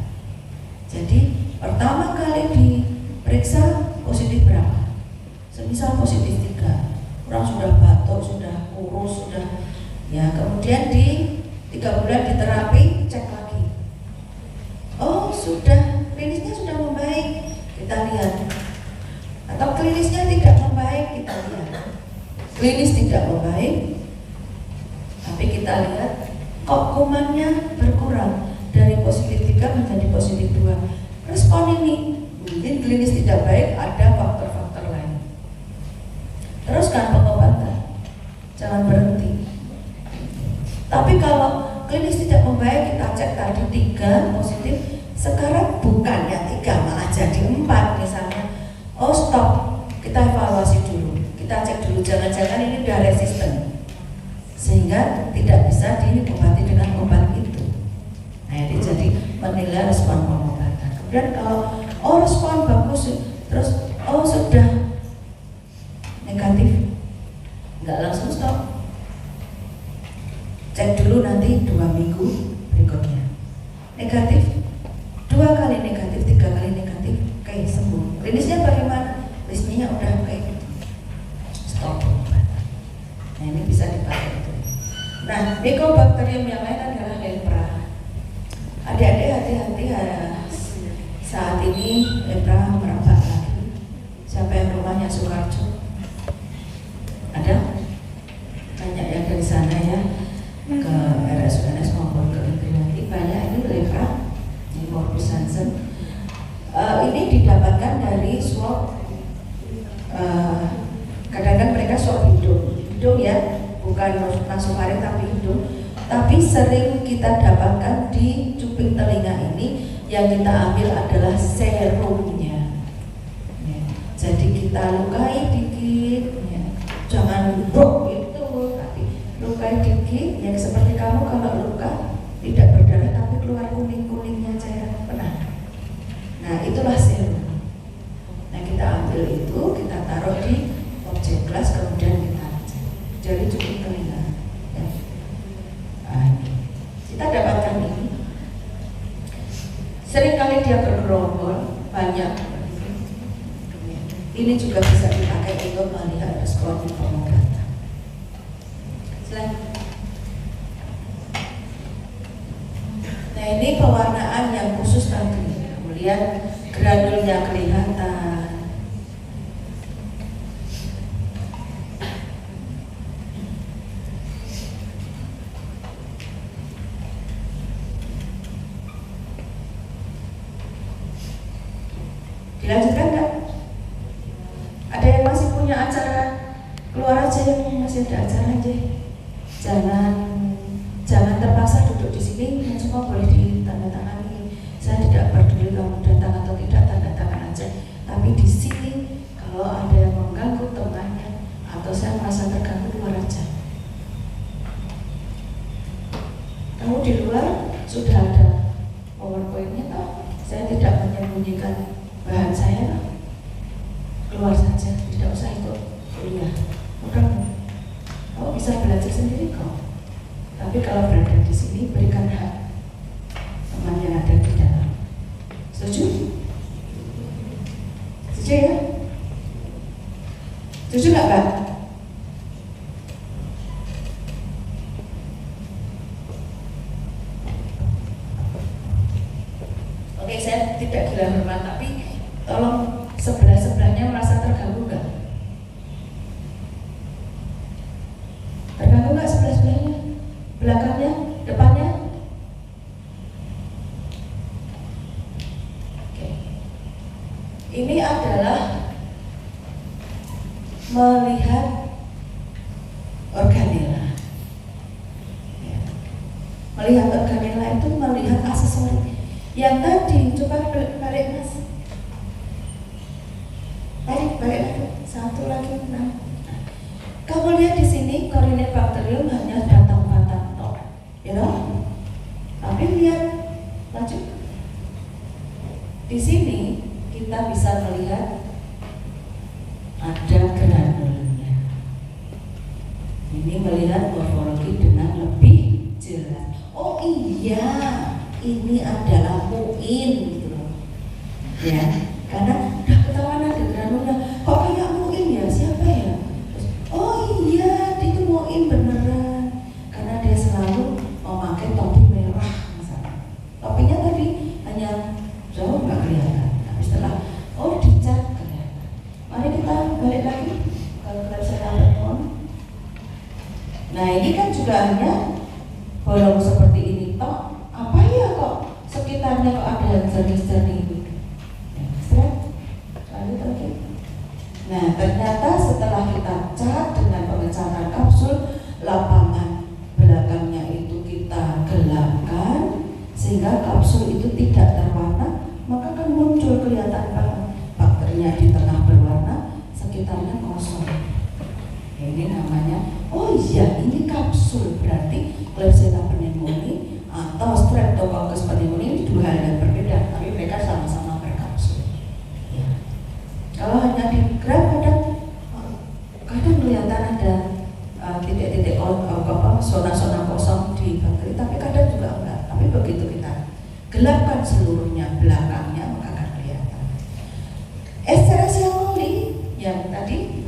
Jadi pertama kali diperiksa positif berapa? Semisal positif 3, orang sudah batuk, sudah kurus, sudah, ya, kemudian di 3 bulan diterapi, cek lagi. Oh sudah, klinisnya sudah membaik, kita lihat. Atau klinisnya tidak membaik, kita lihat. Klinis tidak membaik, tapi kita lihat kok kumannya berkurang dari positif 3 menjadi positif 2. Respon ini mungkin klinis tidak baik, ada faktor-faktor lain. Teruskan pengobatan, jangan berhenti. Tapi kalau klinis tidak membaik, kita cek tadi 3 positif, sekarang bukan ya 3 malah jadi 4 misalnya. Oh stop, kita evaluasi dulu, kita cek dulu, jangan-jangan ini udah resisten sehingga tidak bisa diobati dengan obat itu. Nah ini jadi menilai respon pengobatan. Kemudian kalau respon bagus, terus sudah negatif, nggak langsung stop, cek dulu nanti 2 minggu berikutnya. Negatif, 2 kali negatif, 3 kali negatif, oke, sembuh. Klinisnya bagaimana? Klinisnya udah kayak gitu, stop pengobatan. Nah ini bisa dipakai itu. Nah, Mycobacterium yang lain adalah lepra. Adik-adik hati hati-hati saat ini lepra merebak lagi. Siapa yang rumahnya Sukarjo? Ada? Banyak yang dari sana ya, ke RSUNS maupun ke Indriati banyak ini lepra, ini Morbus Hansen. Ini didapatkan dari swab, kadang-kadang mereka swab hidung ya, bukan nasofaring tapi hidung. Tapi sering kita dapatkan di cuping telinga ini, yang kita ambil adalah serumnya. Ya. Jadi kita lukai dikit, ya. Jangan brok itu, tapi lukai dikit. Yang seperti kamu kalau luka tidak berdarah tapi keluar kuning-kuningnya cairan pernah. Nah itulah serum. Nah kita ambil itu, kita taruh di objek gelas, kemudian kita jadi cuping telinga. Ya. Kita dapatkan ini. Seringkali dia bergerombol banyak. Ini juga bisa dipakai untuk melihat respon pengobatan. Selain. Nah ini pewarnaan yang khusus tadi. Kemudian granulnya kelihatan. Dilanjutkan nggak? Ada yang masih punya acara? Keluar aja yang masih ada acara aja. Jangan terpaksa duduk di sini. Yang semua boleh ditandatangani. Saya tidak peduli kamu datang atau tidak, tanda tangan aja. Tapi di sini kalau ada yang mengganggu temannya atau saya merasa terganggu, keluar aja. Kamu di luar sudah ada PowerPoint-nya toh? Saya tidak menyembunyikan bahan saya, keluar saja, tidak usah ikut kuliah. Kamu bisa belajar sendiri kok. Tapi kalau berada di sini, berikan hak teman yang ada di dalam. Setuju? Setuju ya? Setuju nggak Pak? Oke, saya tidak gila hormat, tapi tolong sebelah-sebelahnya merasa terganggu nggak? Terganggu nggak sebelah-sebelahnya? Belakangnya? Depannya? Oke. Ini adalah melihat organela. Ya. Melihat organela itu melihat aksesori. Yang tadi, coba balik Mas. Balik lagi, satu lagi. Nah, kamu lihat di sini Corynebacterium hanya batang-batang tok, you know? Tapi lihat, lanjut. Di sini kita bisa melihat ada granulnya. Ini melihat morfologi dengan lebih jelas. Oh iya, ini adalah muin gitu loh. Ya, karena udah ketahuan ada granulnya. Kok kayak muin ya? Siapa ya? Terus, oh iya, itu muin beneran. Karena dia selalu memakai topi merah misalnya. Topinya tadi hanya jauh nggak kelihatan. Tapi setelah dicat kelihatan. Mari kita balik lagi kalau kita bisa dapat. Nah ini kan juga hanya bolong seperti ini toh. Apa ya kok sekitarnya kok ada jernih-jernih itu? Lanjut lagi. Nah ternyata setelah kita cat dengan pengecatan kapsul, lapangan belakangnya itu kita gelapkan sehingga kapsul itu tidak terwarna, maka kan muncul kelihatan bakterinya di tengah berwarna, sekitarnya kosong. Ini namanya, oh iya ini kapsul, berarti Klebsiella pneumoniae atau Streptococcus pneumoniae ini dua hal yang berbeda, tapi mereka sama-sama berkapsul. Ya. Kalau hanya di graf kadang kelihatan ada titik-titik zona-zona kosong di bakteri, tapi kadang juga enggak. Tapi begitu kita gelapkan seluruhnya belakangnya maka akan kelihatan. Escherichia coli yang tadi,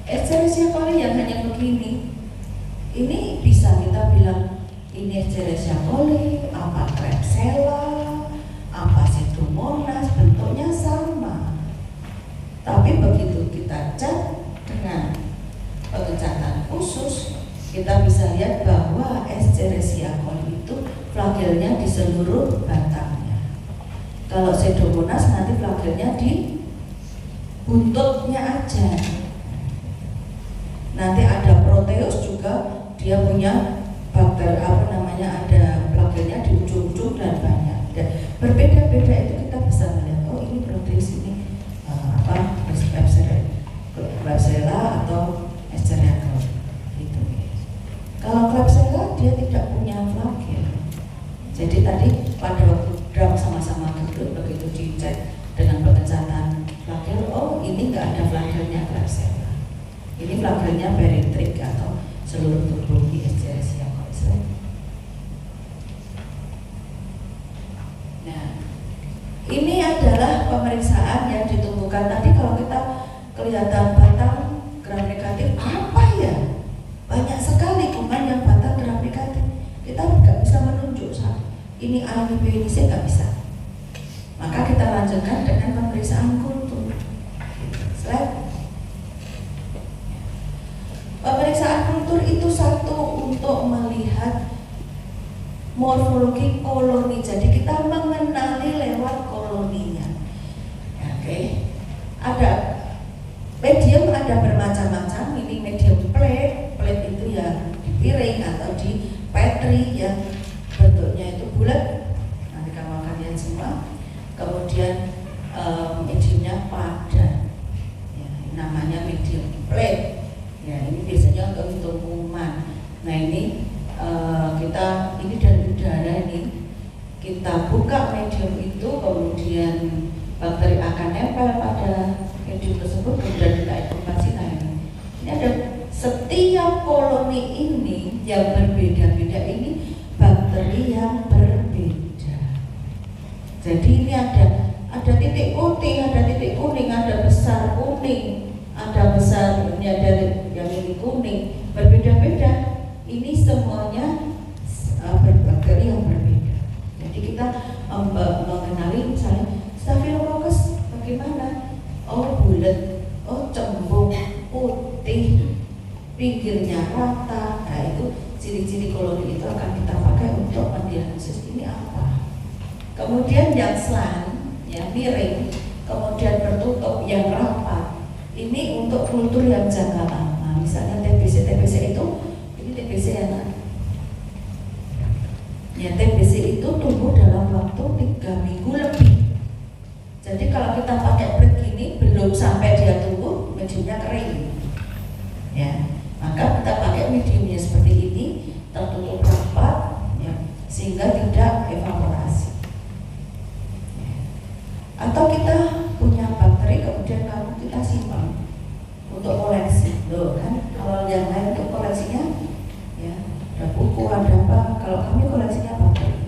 Escherichia coli yang hanya begini, ini bisa kita bilang ini Escherichia coli, apa Klebsiella, apa Pseudomonas, bentuknya sama. Tapi begitu kita cek dengan pengecatan khusus, kita bisa lihat bahwa Escherichia coli itu flagelnya di seluruh batangnya. Kalau Pseudomonas nanti flagelnya di buntutnya aja. Nanti ada Proteus juga, dia punya bakteri ada flagelnya di ujung-ujung dan banyak. Dan berbeda-beda itu kita bisa melihat, oh ini Proteus, ini Klebsiella atau Escherichia coli. Gitu. Kalau Klebsiella dia tidak punya flagel. Jadi tadi pada waktu drum sama-sama duduk, begitu dicek dengan pengecatan flagel, oh ini nggak ada flagelnya Klebsiella. Ini flagelnya peritric atau seluruh tubuh di Escherichia coli. Nah, ini adalah pemeriksaan yang ditumbuhkan tadi. Kalau kita kelihatan batang gram negatif, apa ya? Banyak sekali kuman yang batang gram negatif. Kita nggak bisa menunjuk ini A, ini B, ini C, nggak bisa. Maka kita lanjutkan dengan pemeriksaan kultur. Slide. Pemeriksaan kultur itu satu untuk melihat morfologi koloni. Jadi kita mengenali lewat koloninya. Oke. Ada medium, ada bermacam-macam. Ini medium plate. Plate itu ya di piring atau di petri yang bentuknya itu bulat. Nanti kamu akan lihat semua. Kemudian mediumnya padat. Ya, namanya medium plate. Ya, ini biasanya untuk hitung kuman. Nah ini kita ini dari udara ini kita buka medium itu, kemudian bakteri akan nempel pada medium tersebut, kemudian kita inkubasi. Nah ini ada setiap koloni ini yang berbeda-beda, ini bakteri yang berbeda. Jadi ini ada titik putih, ada titik kuning, ada besar kuning, ada besar ini, ada yang ini kuning, berbeda-beda. Ini semuanya bakteri yang berbeda. Jadi kita mengenali misalnya Staphylococcus bagaimana? Oh bulat, oh cembung, putih, pinggirnya rata. Nah itu ciri-ciri koloni itu akan kita pakai untuk mendiagnosis ini apa. Kemudian yang slant, yang miring, kemudian tertutup, yang rapat. Ini untuk kultur yang jangka lama. Misalnya TBC itu, ini TBC ya TBC itu tumbuh dalam waktu 3 minggu lebih. Jadi kalau kita pakai plate gini, belum sampai dia tumbuh, mediumnya kering. Ya, maka kita pakai mediumnya seperti ini, tertutup rapat, ya, sehingga tidak evaporasi. Ya. Atau kita punya bakteri, kemudian kita simpan untuk koleksi. Loh kan, kalau yang lain untuk koleksinya, ya, ada buku, ada apa. Kalau kami koleksinya bakteri.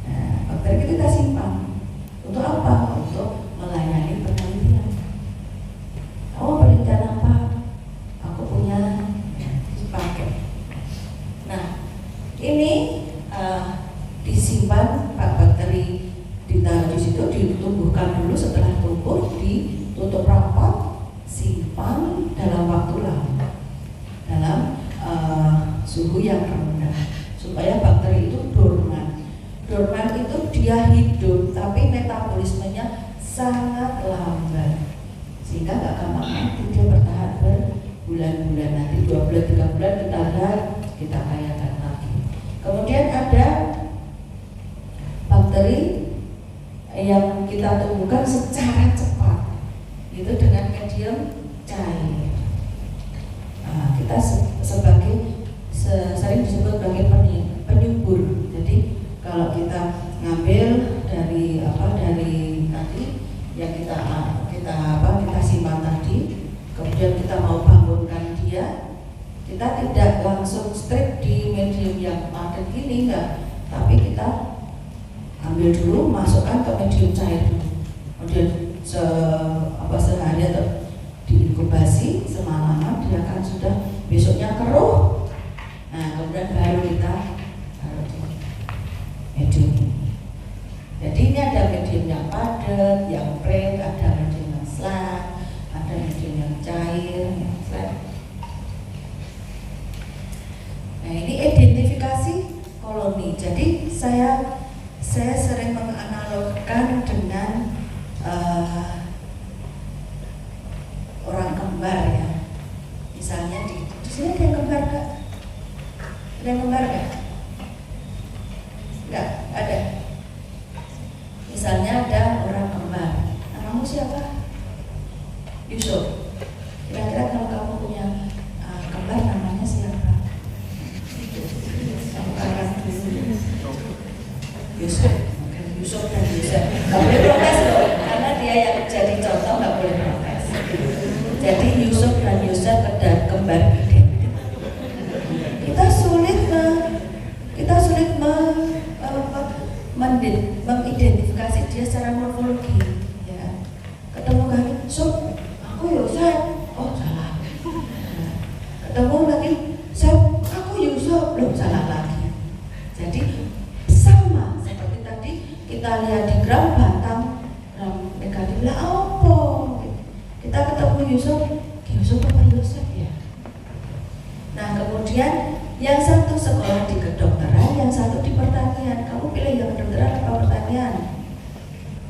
Nah, bakteri kita simpan. Untuk apa? Untuk melayani penelitian. Oh, penelitian apa? Aku punya, ya, dipakai. Nah, ini disimpan bakteri, ditaruh di situ, ditumbuhkan dulu. Setelah tumbuh, ditutup rapat, simpan dalam waktu lama, dalam suhu yang rendah, supaya bakteri itu dorman. Dorman itu dia hidup, tapi metabolismenya sangat lambat, sehingga nggak gampang mati. Dia bertahan berbulan-bulan, nanti 2 bulan, 3 bulan kita lihat, kita kayakan lagi. Kemudian ada bakteri yang kita tumbuhkan secara cepat, itu dengan medium cair. Nah, kita sebagai sering disebut sebagai penyubur. Jadi kalau kita ngambil dari tadi yang kita simpan tadi, kemudian kita mau bangunkan dia, kita tidak langsung strip di medium yang padat gini, enggak, tapi kita ambil dulu, masukkan ke medium cair dulu, kemudian sehari atau diinkubasi semalaman, dia akan sudah besoknya keruh. Nah kemudian baru kita medium ini. Jadi ini ada medium yang padat, yang plain, ada medium yang slack, ada medium yang cair, yang flat. Nah ini identifikasi koloni. Jadi saya sering menganalogkan dengan orang kembar ya. Misalnya di sini ada yang kembar nggak? Ada yang kembar nggak? Nggak ada. Misalnya ada orang kembar. Namamu siapa? Yusuf. Kira-kira kalau kamu punya kembar namanya siapa? Kamu kakak dulu. Yusuf. Yusuf dan Yusuf. Nggak boleh protes loh, karena dia yang jadi contoh, nggak boleh protes. Jadi Yusuf dan Yusuf kembar identik. Kita sulit mengidentifikasi dia secara morfologi. Ya. Ketemu kali, Sob, aku Yusuf. Oh salah. Ketemu lagi, Sob, aku Yusuf. Belum salah lagi. Jadi sama seperti tadi kita lihat di gram Batam, gram negatif lah apa? Kita ketemu Yusuf apa Yusuf ya? Nah kemudian yang satu sekolah di kedokteran, yang satu di pertanian. Kamu pilih yang kedokteran apa pertanian?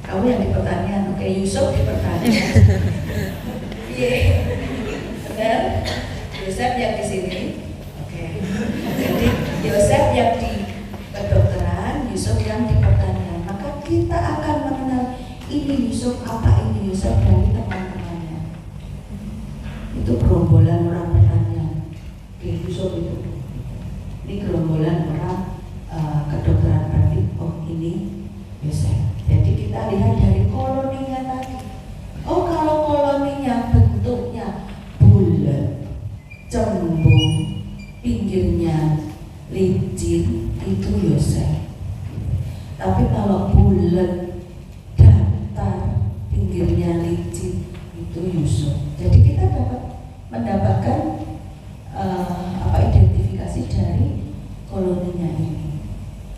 Kamu yang di pertanian, oke. Yusuf di pertanian. Iya, benar. Yusuf yang di sini, oke. Jadi Yusuf yang di kedokteran, Yusuf yang di pertanian. Maka kita akan mengenal ini Yusuf apa, ini Yusuf dari teman-temannya. Itu gerombolan orang pertanian. Oke, Yusuf itu. Ini gerombolan orang kedokteran berarti. Oh ini Yusuf. Jadi kita lihat dari koloninya tadi. Oh kalau koloninya bentuknya bulat, cembung, pinggirnya licin, itu Yusuf. Tapi kalau bulat, datar, pinggirnya licin, itu Yusuf. Jadi kita dapat mendapatkan identifikasi dari koloninya ini.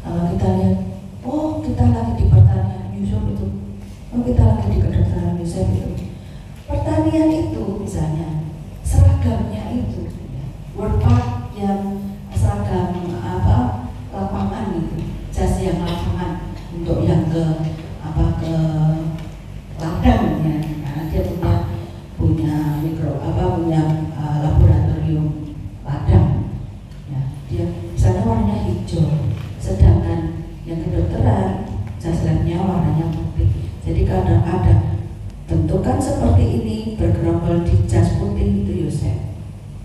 Kalau kita lihat, oh kita lagi di pertanian Yusuf itu, oh kita lagi di kedokteran Yusuf itu. Pertanian itu misalnya seragamnya itu, work part yang seragam lapangan itu, jas yang lapangan untuk yang ke ladang ya. Nah, dia punya laboratorium ladang. Ya, dia misalnya warnanya hijau, sedangkan yang kedokteran jas labnya warnanya putih. Jadi kadang ada bentukan seperti ini bergerombol di jas putih itu Yosef.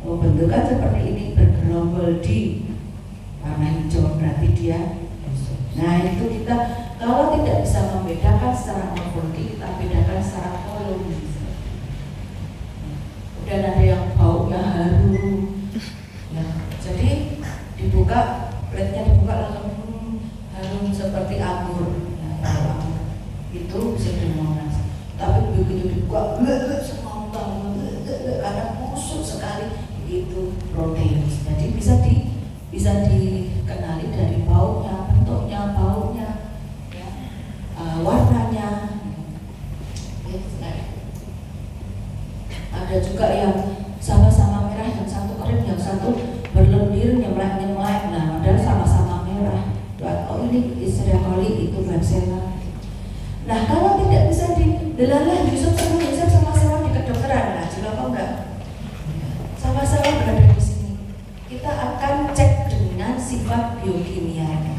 Oh, bentukan seperti ini bergerombol di warna hijau berarti dia Yosef. Nah itu kita kalau tidak bisa membedakan secara morfologi, kita bedakan secara koloni. Dan ada yang baunya harum, ya. Jadi dibuka, plate-nya dibuka langsung harum seperti anggur, ya, anggur. Itu pseudomonas. Tapi begitu dibuka, semangkang, karena kusut sekali, itu proteus. Jadi bisa dikenali dari baunya, bentuknya, baunya, ya, warnanya. Ada juga yang sama-sama merah, yang satu kering, yang satu berlendir, nyemlek-nyemlek. Nah, padahal sama-sama merah. Oh ini Escherichia coli, itu Klebsiella. Nah, kalau tidak bisa didelalah Yusuf sama-sama di kedokteran, nah jelas apa enggak? Sama-sama berada di sini. Kita akan cek dengan sifat biokimianya.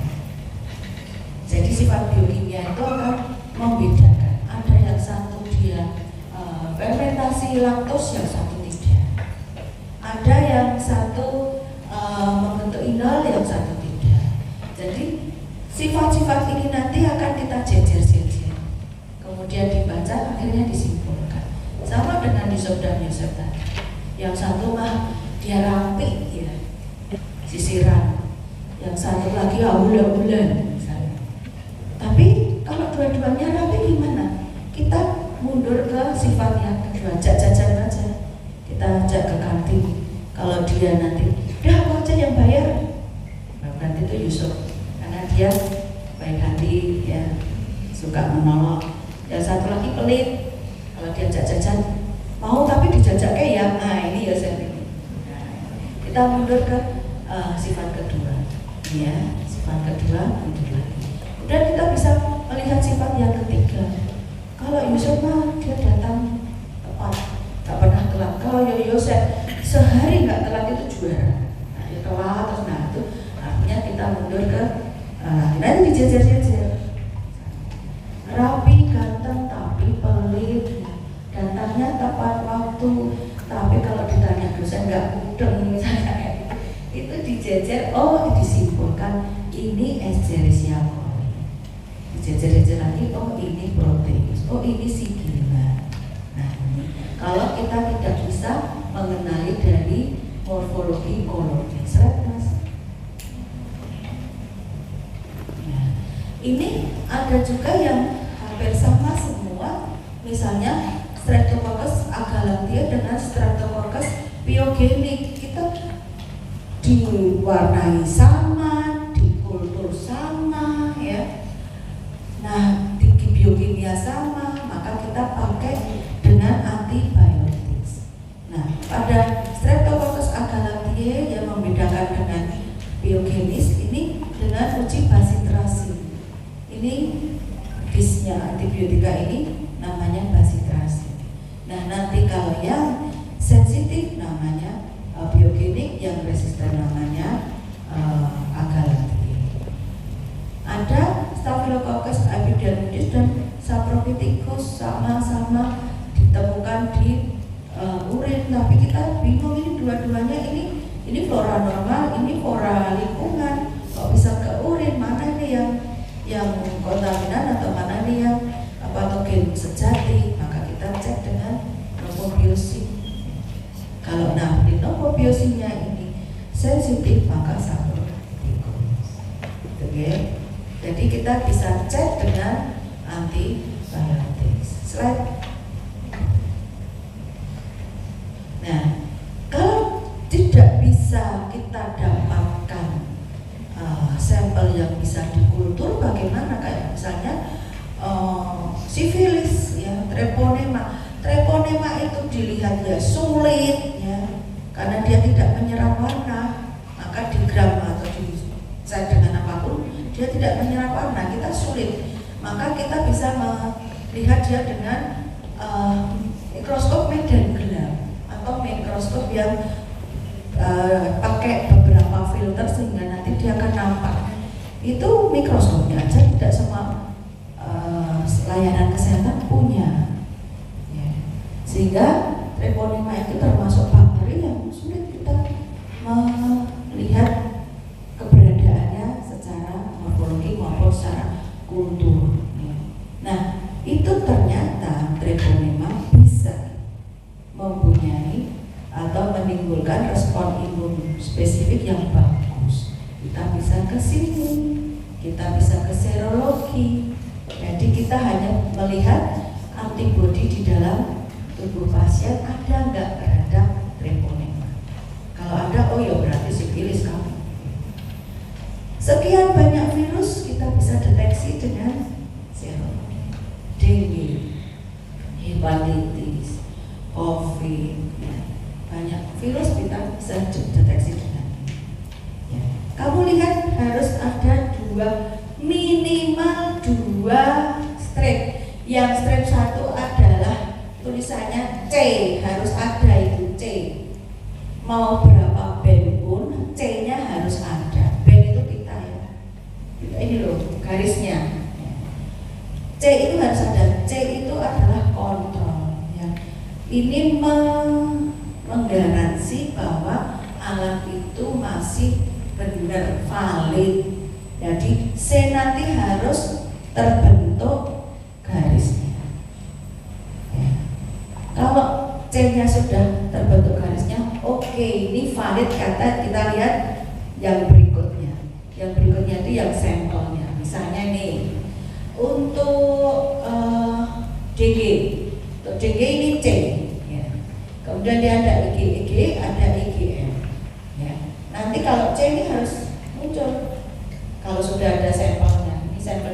Jadi sifat biokimia itu akan membedakan. Ada yang satu dia fermentasi laktos, yang satu tidak. Ada yang satu membentuk inol, yang satu tidak. Jadi sifat-sifat ini nanti akan kita jejer-jejer, kemudian dibaca, akhirnya disimpulkan. Sama dengan Yusuf dan Yusuf tadi. Yang satu mah dia rapi, ya, sisiran. Yang satu lagi bulan-bulan misalnya. Tapi kalau dua-duanya rapi gimana? Kita mundur ke sifat yang kedua, jajan aja. Kita ajak ke kantin. Kalau dia nanti, udah aku aja yang bayar, nah, berarti itu Yusuf, karena dia baik hati ya, suka menolong. Yang satu lagi pelit, kalau diajak jajan mau tapi dijajak ya, nah ini ya saya ini. Nah, kita mundur ke sifat kedua, ya sifat kedua mundur lagi. Dan kita bisa melihat sifat yang ketiga. Kalau Yusuf mah dia datang tepat, nggak pernah telat. Kalau Yosef sehari nggak telat itu juara. Nah, ya telat terus, nah itu artinya kita mundur ke nanti dijejer-jejer. Rapi, ganteng tapi pelit, datangnya tepat waktu, tapi kalau ditanya dosen nggak mudeng misalnya, itu dijejer. Oh, disimpulkan ini Escherichia. Dijejer-jejer lagi, oh ini Proteus, oh ini Sigilla. Nah, kalau kita tidak bisa mengenali dari morfologi koloni, ini ada juga yang hampir sama semua, misalnya Streptococcus agalactiae dengan Streptococcus pyogenes, kita diwarnai sama, dikultur sama, ya. Nah, di biokimia sama, maka kita pakai dengan antibiotik. Nah, pada Streptococcus agalactiae yang membedakan dengan pyogenes ini dengan uji basitrasi. Ini bisnya antibiotika ini namanya basitrasi. Nah, nanti kalau yang sensitif namanya biogenik, yang resisten namanya agalactiae. Ada Staphylococcus epidermidis dan Saprophyticus sama-sama ditemukan di urin, tapi kita bingung ini dua-duanya ini flora normal, ini flora lingkungan, kok bisa ke urin, mana ini yang kontaminan atau mana ini yang patogen sejati. Maka kita cek dengan nomobiosin. Kalau di nomobiosinnya ini sensitif, maka Saprophyticus. Oke. Jadi kita bisa cek dengan antibiotik. Slide. Nah, kalau tidak bisa kita dapatkan sampel yang bisa dikultur, bagaimana? Kayak misalnya sifilis, ya, treponema. Treponema itu dilihat ya sulit, ya, karena dia tidak menyerap warna. Maka di gram atau dicek dengan apapun, dia tidak menyerap warna, kita sulit. Maka kita bisa melihat dia dengan mikroskop medan gelap atau mikroskop yang pakai beberapa filter sehingga nanti dia akan nampak. Itu mikroskopnya aja tidak semua layanan kesehatan punya, ya. Sehingga treponema itu termasuk bakteri yang sulit kita melihat keberadaannya secara morfologi maupun secara kultur, ya. Nah, itu ternyata treponema bisa mempunyai atau menimbulkan respon imun spesifik yang bagus. Kita bisa ke sini, kita bisa ke serologi. Jadi kita hanya melihat antibodi di dalam tubuh pasien ada nggak terhadap treponema. Kalau ada, oh ya berarti sifilis kamu. Sekian banyak virus kita bisa deteksi dengan serologi. Dengue, hepatitis, COVID, ya. Banyak virus kita bisa deteksi dengan ini, ya. Kamu lihat harus ada minimal dua strip. Yang strip satu adalah tulisannya C, harus ada itu C. Mau berapa band pun C-nya harus ada. Band itu kita, ya. Ini loh garisnya. C itu harus ada. C itu adalah kontrol, ya. Ini menggaransi bahwa alat itu masih benar valid. Jadi C nanti harus terbentuk garisnya, ya. Kalau C-nya sudah terbentuk garisnya, oke, ini valid. Kata kita lihat yang berikutnya. Yang berikutnya itu yang sampelnya. Misalnya nih untuk DG, untuk DG ini C, ya. Kemudian dia ada IG, ada IgM, ya. Nanti kalau C ini harus muncul. Kalau sudah ada sampelnya, ini sampel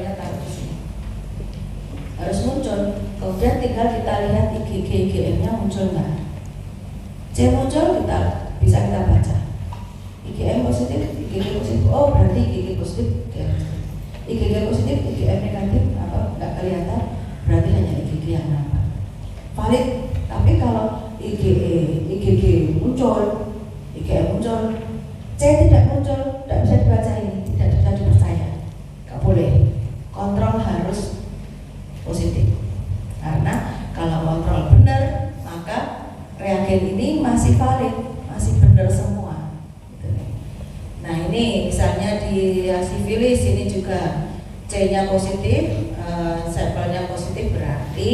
Kemudian tinggal kita lihat IgG, IgM-nya muncul nggak? C muncul, bisa kita baca. IgM positif, IgG positif. Oh, berarti IgG positif, IgG positif, IgM negatif, apa nggak kelihatan? Berarti hanya IgG yang nampak. Valid. Tapi kalau IgG muncul, IgM muncul, C tidak muncul, tidak bisa dibaca ini, tidak bisa dipercaya. Nggak boleh. Kontrol harus positif. Karena kalau kontrol benar, maka reagen ini masih valid, masih benar semua. Nah ini misalnya di sifilis ini juga C-nya positif, sampelnya positif, berarti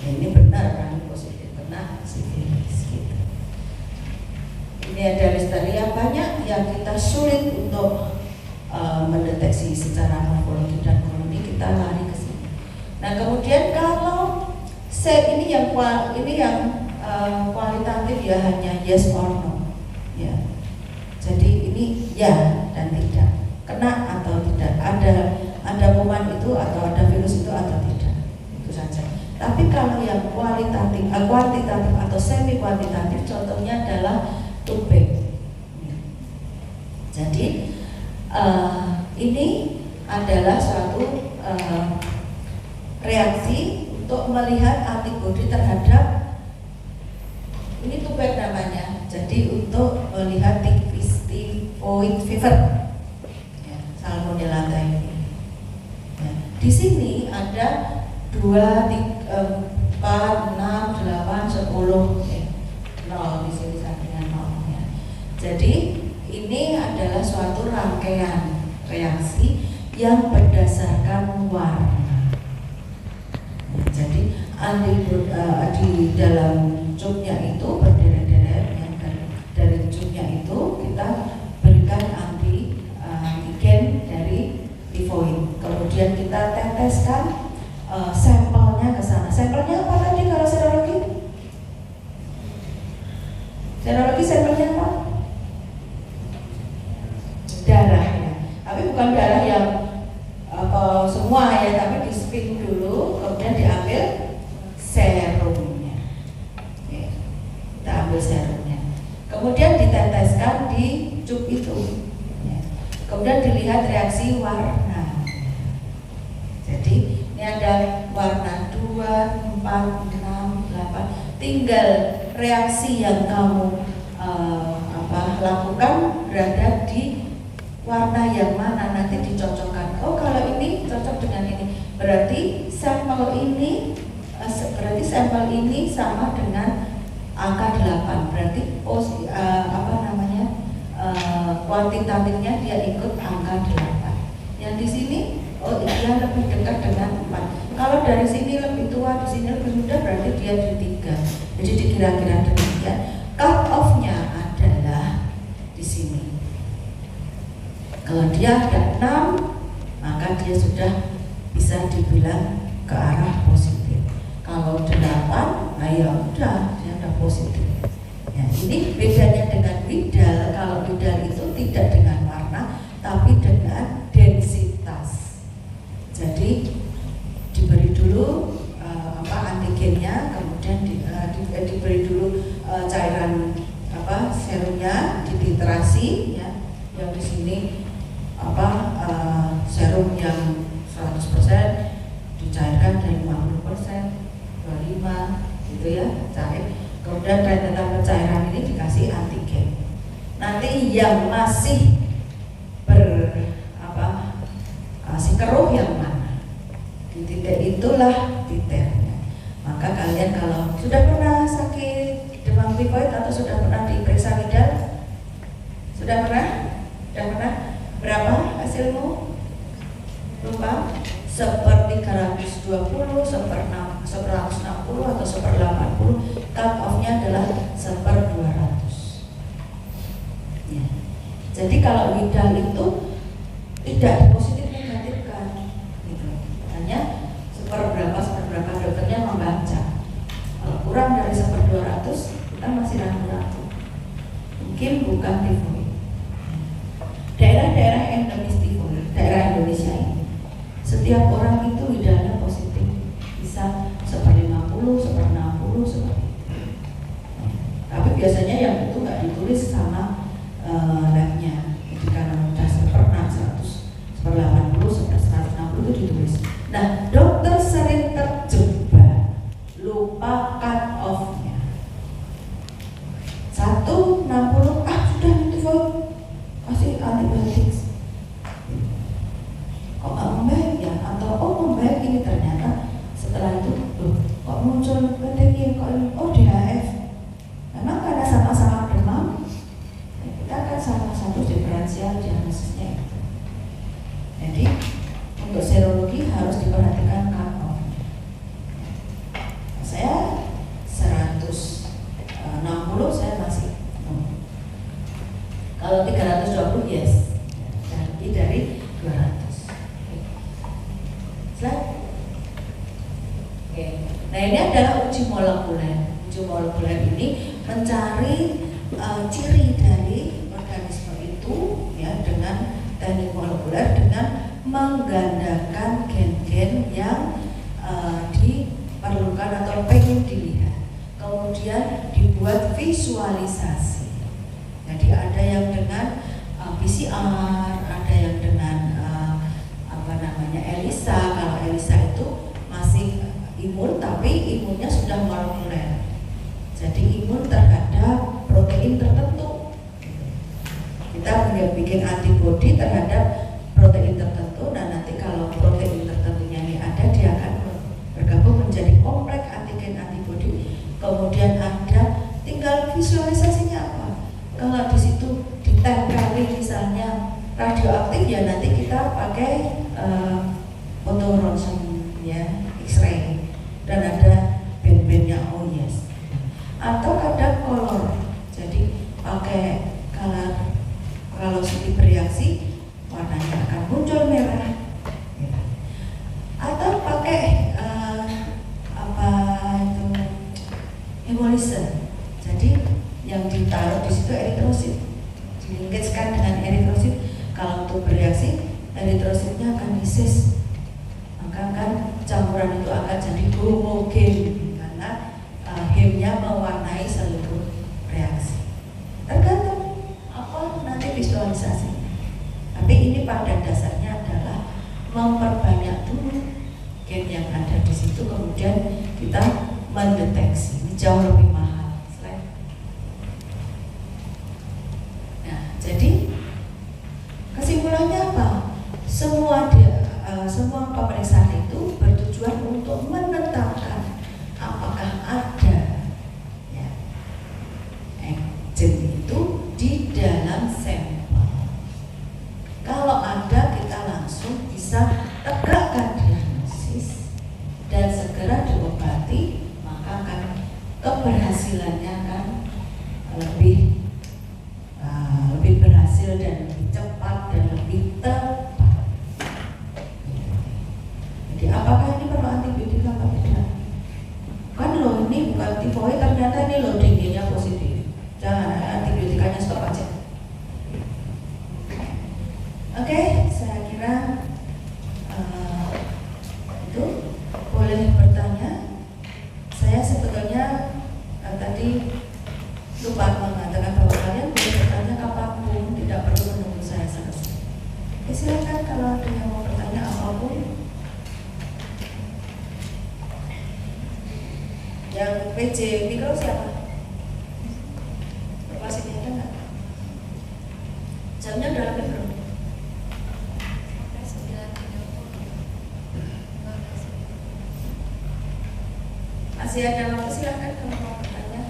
ini benar kan positif kena sifilis. Gitu. Ini ada listeria banyak yang kita sulit untuk mendeteksi secara morfologi dan koloni, kita lari ke sini. Nah kemudian kalau C ini yang kualitatif ya hanya yes or no, ya. Jadi ini ya dan tidak, kena atau tidak, ada kuman itu atau ada virus itu atau tidak, itu saja. Tapi kalau yang kuantitatif atau semi kuantitatif, contohnya adalah tubek. Jadi ini adalah suatu reaksi untuk melihat antibodi terhadap ini tubek namanya. Jadi untuk melihat typhoid fever, ya, salmonella typhi. Ya, di sini ada 2, 3, 4, 6, 8, 10, 0 di sini sampingnya 0. Ya. Jadi ini adalah suatu rangkaian reaksi yang berdasarkan warna. Jadi di dalam cupnya itu berderet-deret, yang dari cupnya itu kita berikan antigen dari tifoid. Kemudian kita teteskan sampelnya ke sana. Sampelnya apa tadi kalau serologi? Serologi sampelnya apa? Darah ya. Tapi bukan darah yang semua ya, tapi di spin dulu, kemudian diambil serumnya. Oke. Kita ambil serumnya. Kemudian diteteskan di cup itu. Ya. Kemudian dilihat reaksi warna. Jadi ini ada warna 2, 4, 6, 8. Tinggal reaksi yang kamu lakukan berada di warna yang mana, nanti dicocokkan. Oh kalau ini cocok dengan ini, berarti sampel ini sama dengan angka 8. Berarti kuantitatifnya dia ikut angka 8. Yang di sini dia lebih dekat dengan 4. Kalau dari sini lebih tua, di sini lebih muda, berarti dia di 3. Jadi dikira-kira demikian. Cut off-nya adalah di sini. Kalau dia ada 6, maka dia sudah bisa dibilang ke arah positif. Kalau 8, nah ya udah, dia udah positif. Ya, ini bedanya dengan bidal. Kalau bidal itu tidak dengan warna, tapi dengan densitas. Jadi diberi dulu antigennya, kemudian diberi dulu cairan serumnya, dititrasi ya. Yang di sini serum yang 100% dicairkan dari 50%, 25 gitu ya, cair. Kemudian rentetan cairan ini dikasih antigen. Nanti yang masih masih keruh yang mana? Di titik itulah titernya. Maka kalian kalau sudah pernah sakit demam tifoid atau sudah pernah diperiksa bidal? Sudah pernah? Sudah pernah? Berapa hasilmu? Lupa? 1/320, 1/160 atau 1/80. Cut off-nya adalah 1/200. Ya. Jadi kalau bidal itu tidak positif negatifkan, gitu. Hanya seberapa dokternya membaca. Kalau kurang dari 1/200 kita masih ragu-ragu. Mungkin bukan tifoid. Daerah-daerah endemis tifoid, daerah Indonesia ini, setiap orang itu bidalnya positif, bisa ditulis. Nah, dokter sering terjebak lupa cut off-nya. 160 sudah tifoid, kasih antibiotik. Kok nggak membaik ya? Atau membaik, ini ternyata setelah itu kok muncul bakteri, kok DHF. Memang karena sama-sama demam, kita akan salah satu diferensial diagnosisnya. Jadi untuk serologi harus diperhatikan cut off. Saya 160 saya masih kalau 320 yes, lebih dari 200. Oke. Nah, ini adalah uji molekuler. Uji molekuler ini mencari ciri dari organisme itu ya dengan teknik molekuler, dengan menggandakan gen-gen yang diperlukan atau pengen dilihat. Kemudian dibuat visualisasi. Jadi ada yang dengan PCR, ada yang dengan ELISA. Kalau ELISA itu masih imun, tapi imunnya sudah molekuler. Jadi imun terhadap protein tertentu. Kita bikin antibodi terhadap protein tertentu. Nah, nanti kalau protein tertentunya ini ada, dia akan bergabung menjadi kompleks antigen antibodi. Kemudian ada, tinggal visualisasinya apa. Kalau di situ ditempeli misalnya radioaktif, ya nanti kita pakai foto ronsen ya, X-ray, dan ada band-bandnya, oh yes. Atau ada color, jadi pakai color, kalau sedih bereaksi warnanya akan muncul merah. Atau pakai hemolyser, jadi yang ditaruh di situ eritrosit, dilingkaskan dengan eritrosit. Kalau untuk bereaksi, eritrositnya akan disis, maka kan campuran itu akan jadi homogen karena hemnya mewarnai seluruh reaksi. Tergantung apa nanti visualisasi. Tapi ini pada dasarnya adalah memperbanyak dulu gen yang ada di situ, kemudian kita mendeteksi. Ini jauh lebih mahal. Nah, jadi kesimpulannya apa? Semua pemeriksaan itu bertujuan untuk menetapkan apakah ada ya, gen itu di dalam sampel. Kalau ada, kita langsung bisa tegakkan diagnosis dan segera diobati, maka akan keberhasilannya akan lebih berhasil dan lebih cepat dan lebih tepat. Jadi apakah ini perlu antibiotik apa tidak? Kan loh, ini bukan tifoid, ternyata ini loh dengue-nya positif. Jangan, antibiotikanya stop aja. Oke, saya kira itu boleh bertanya. Saya sebetulnya tadi lupa mengatakan bahwa kalian boleh bertanya kapanpun, tidak perlu menunggu saya selesai. Oke, silakan kalau ada yang mau bertanya apapun. Yang PJ mikro siapa? Masih ada nggak? Jamnya udah lebih belum? Masih ada waktu, silahkan kalau mau bertanya.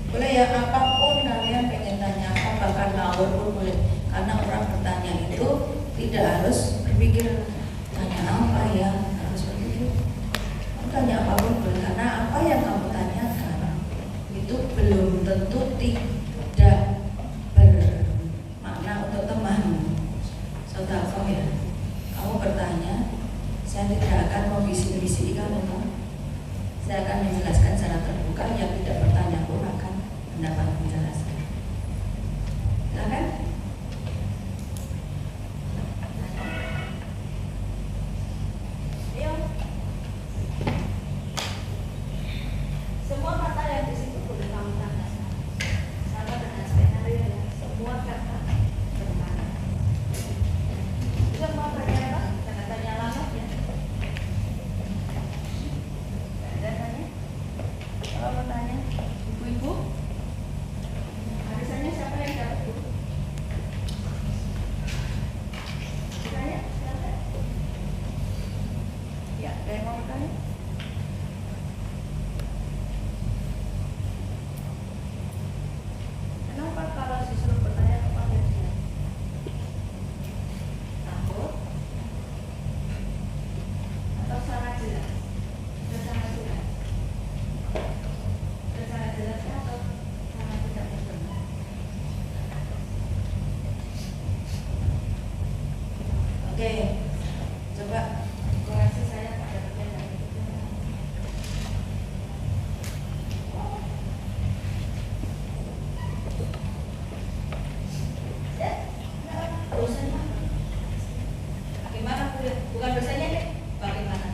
Boleh ya, apapun kalian pengen tanya apa, bahkan ngawur pun boleh. Karena orang bertanya itu tidak harus berpikir tanya apa ya, harus berpikir. Tanya apapun boleh, karena apa yang kamu tanyakan itu belum tentu tidak bermakna untuk teman. Saudara ya, kamu bertanya, saya tidak akan membisik-bisik kamu. Saya akan menjelaskan secara terbuka, yang tidak bertanya pun akan mendapat penjelasan. Silakan. Semua kata yang di situ boleh kamu tandaskan sama dengan skenario ya. Semua kata benar. Yang Oke, coba koreksi saya pada bagian yang itu. Dosennya bagaimana? Bukan dosennya deh, bagaimana?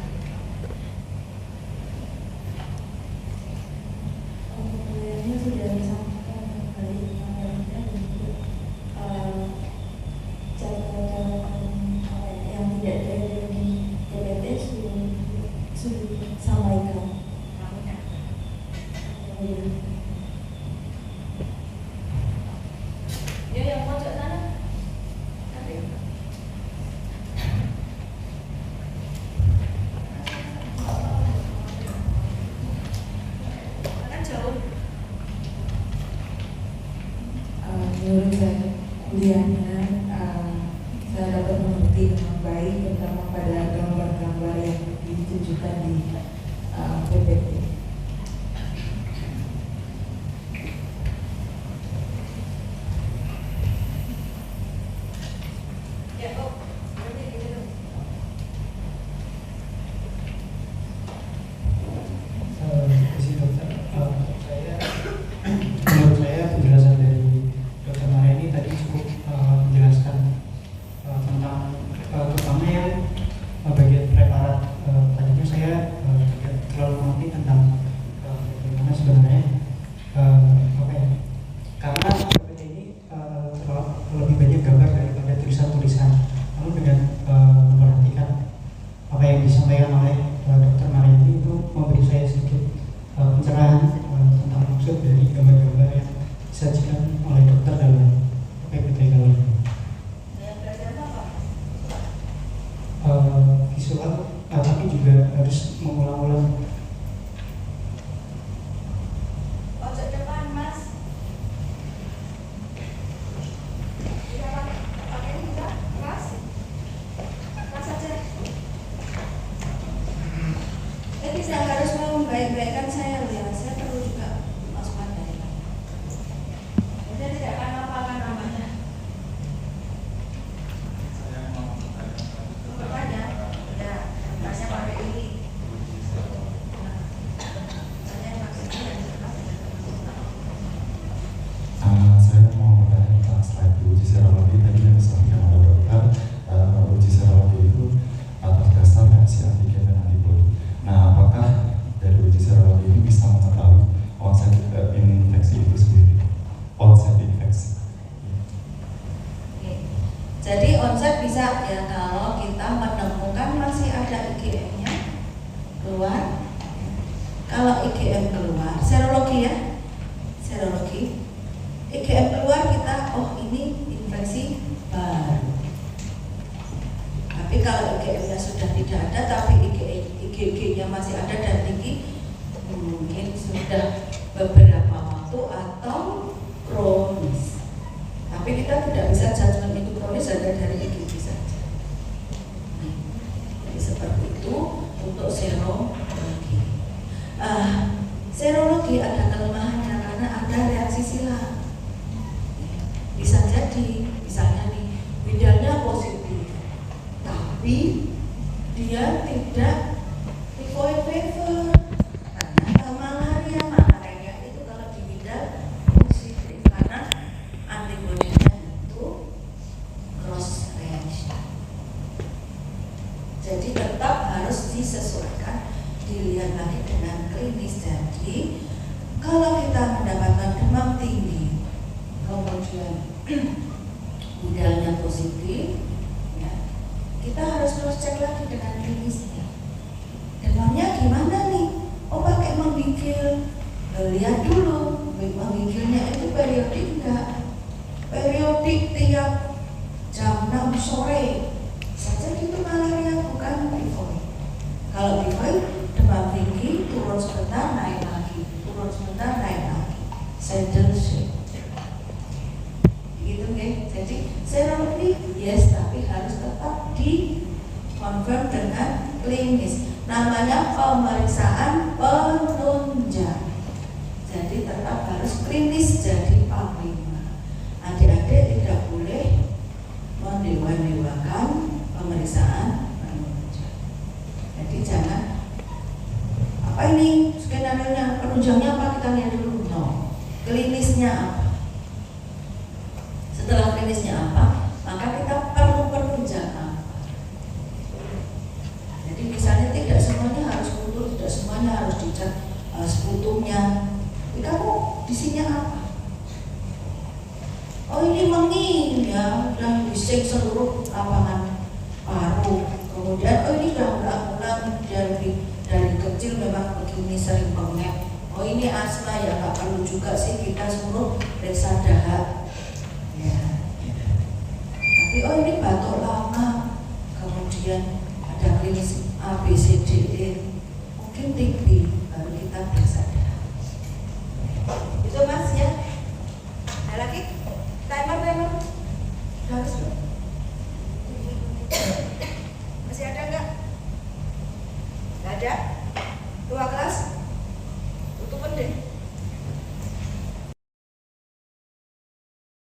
Kemudiannya sudah disampaikan kembali kemarinnya untuk catatan yang tidak ada di PPT sudah disampaikan. Ya yang pojok sana. Kan jauh. Menurut saya kuliahnya saya dapat mengerti dengan baik, terutama pada gambar-gambar yang ditunjukkan di PPT. Ya kok, berarti gitu. Isi dokter, menurut saya penjelasan dari dokter Maria ini tadi cukup menjelaskan tentang terutama yang bagian preparat. Tadinya saya tidak terlalu mengerti tentang bagaimana sebenarnya apa ya, karena PPT ini lebih banyak gambar daripada tulisan-tulisan. Namun dengan memperhatikan apa yang disampaikan oleh dokter Maria ini itu memberi saya sedikit pencerahan tentang maksud dari gambar-gambar yang disajikan oleh dokter dalam PPT kali ini. Saya belajar apa? Visual, tapi juga harus mengulang-ulang. Pojok depan, Mas. Bisa pakai ini juga? Keras? Keras aja. Bisa harus membaik-baikkan saya loh ya. Saya perlu juga masukan dari Pak. Saya tidak akan hafalkan namanya. Bertanya, ya, masnya pakai ini. Saya maksudnya yang jelas. Saya mau bertanya tentang slide uji serologi tadi yang disampaikan oleh dokter. Uji serologi itu atas dasar reaksi antigen dan antibodi. Nah, apakah dari uji serologi ini bisa mengetahui onset infeksi itu sendiri? Onset infeksi. Oke. Jadi onset bisa ya kalau kita menemukan masih ada IgM-nya keluar. Kalau IgM keluar, serologi ya, serologi. IgM keluar kita, oh ini infeksi baru. Tapi kalau IgM-nya sudah tidak ada, tapi IgG-nya masih ada dan tinggi, mungkin sudah beberapa waktu atau kronis. Tapi kita tidak bisa judgement itu kronis hanya dari IgG saja. Jadi seperti itu untuk serologi. Serologi ada kelemahannya karena ada reaksi silang. Bisa jadi, misalnya nih, bidarnya positif, tapi dia tidak typhoid fever, karena malaria itu kalau di bidar positif karena antibodinya itu cross reaction. Jadi tetap harus disesuaikan, dilihat lagi dengan klinis. Jadi kalau kita mendapatkan demam tinggi, kemudian bidalnya positif, ya, kita harus cross check lagi dengan klinisnya. Demamnya gimana nih? Oh pakai menggigil, lihat dulu menggigilnya itu periodik enggak? Periodik tiap jam 6 sore saja itu malaria, bukan typhoid. Kalau typhoid demam tinggi, turun sebentar naik lagi, turun sebentar naik lagi, saddle shake. Gitu kan? Jadi serologi yes, tapi harus tetap di confirm dengan klinis. Namanya pemeriksaan penunjang. Jadi tetap harus klinis jadi panglima. Adik-adik tidak boleh mendewa-dewakan pemeriksaan ini skenario-nya, penunjangnya apa, kita lihat dulu. No. Klinisnya apa? Setelah klinisnya apa, maka kita perlu penunjang apa. Jadi misalnya tidak semuanya harus kultur, tidak semuanya harus dicat sekutumnya. Kamu isinya apa? Oh ini menging ya, udah bising seluruh lapangan paru. Kemudian oh ini sudah ulang-ulang dari kecil memang begini sering bengek. Oh ini asma ya, nggak perlu juga sih kita suruh periksa dahak.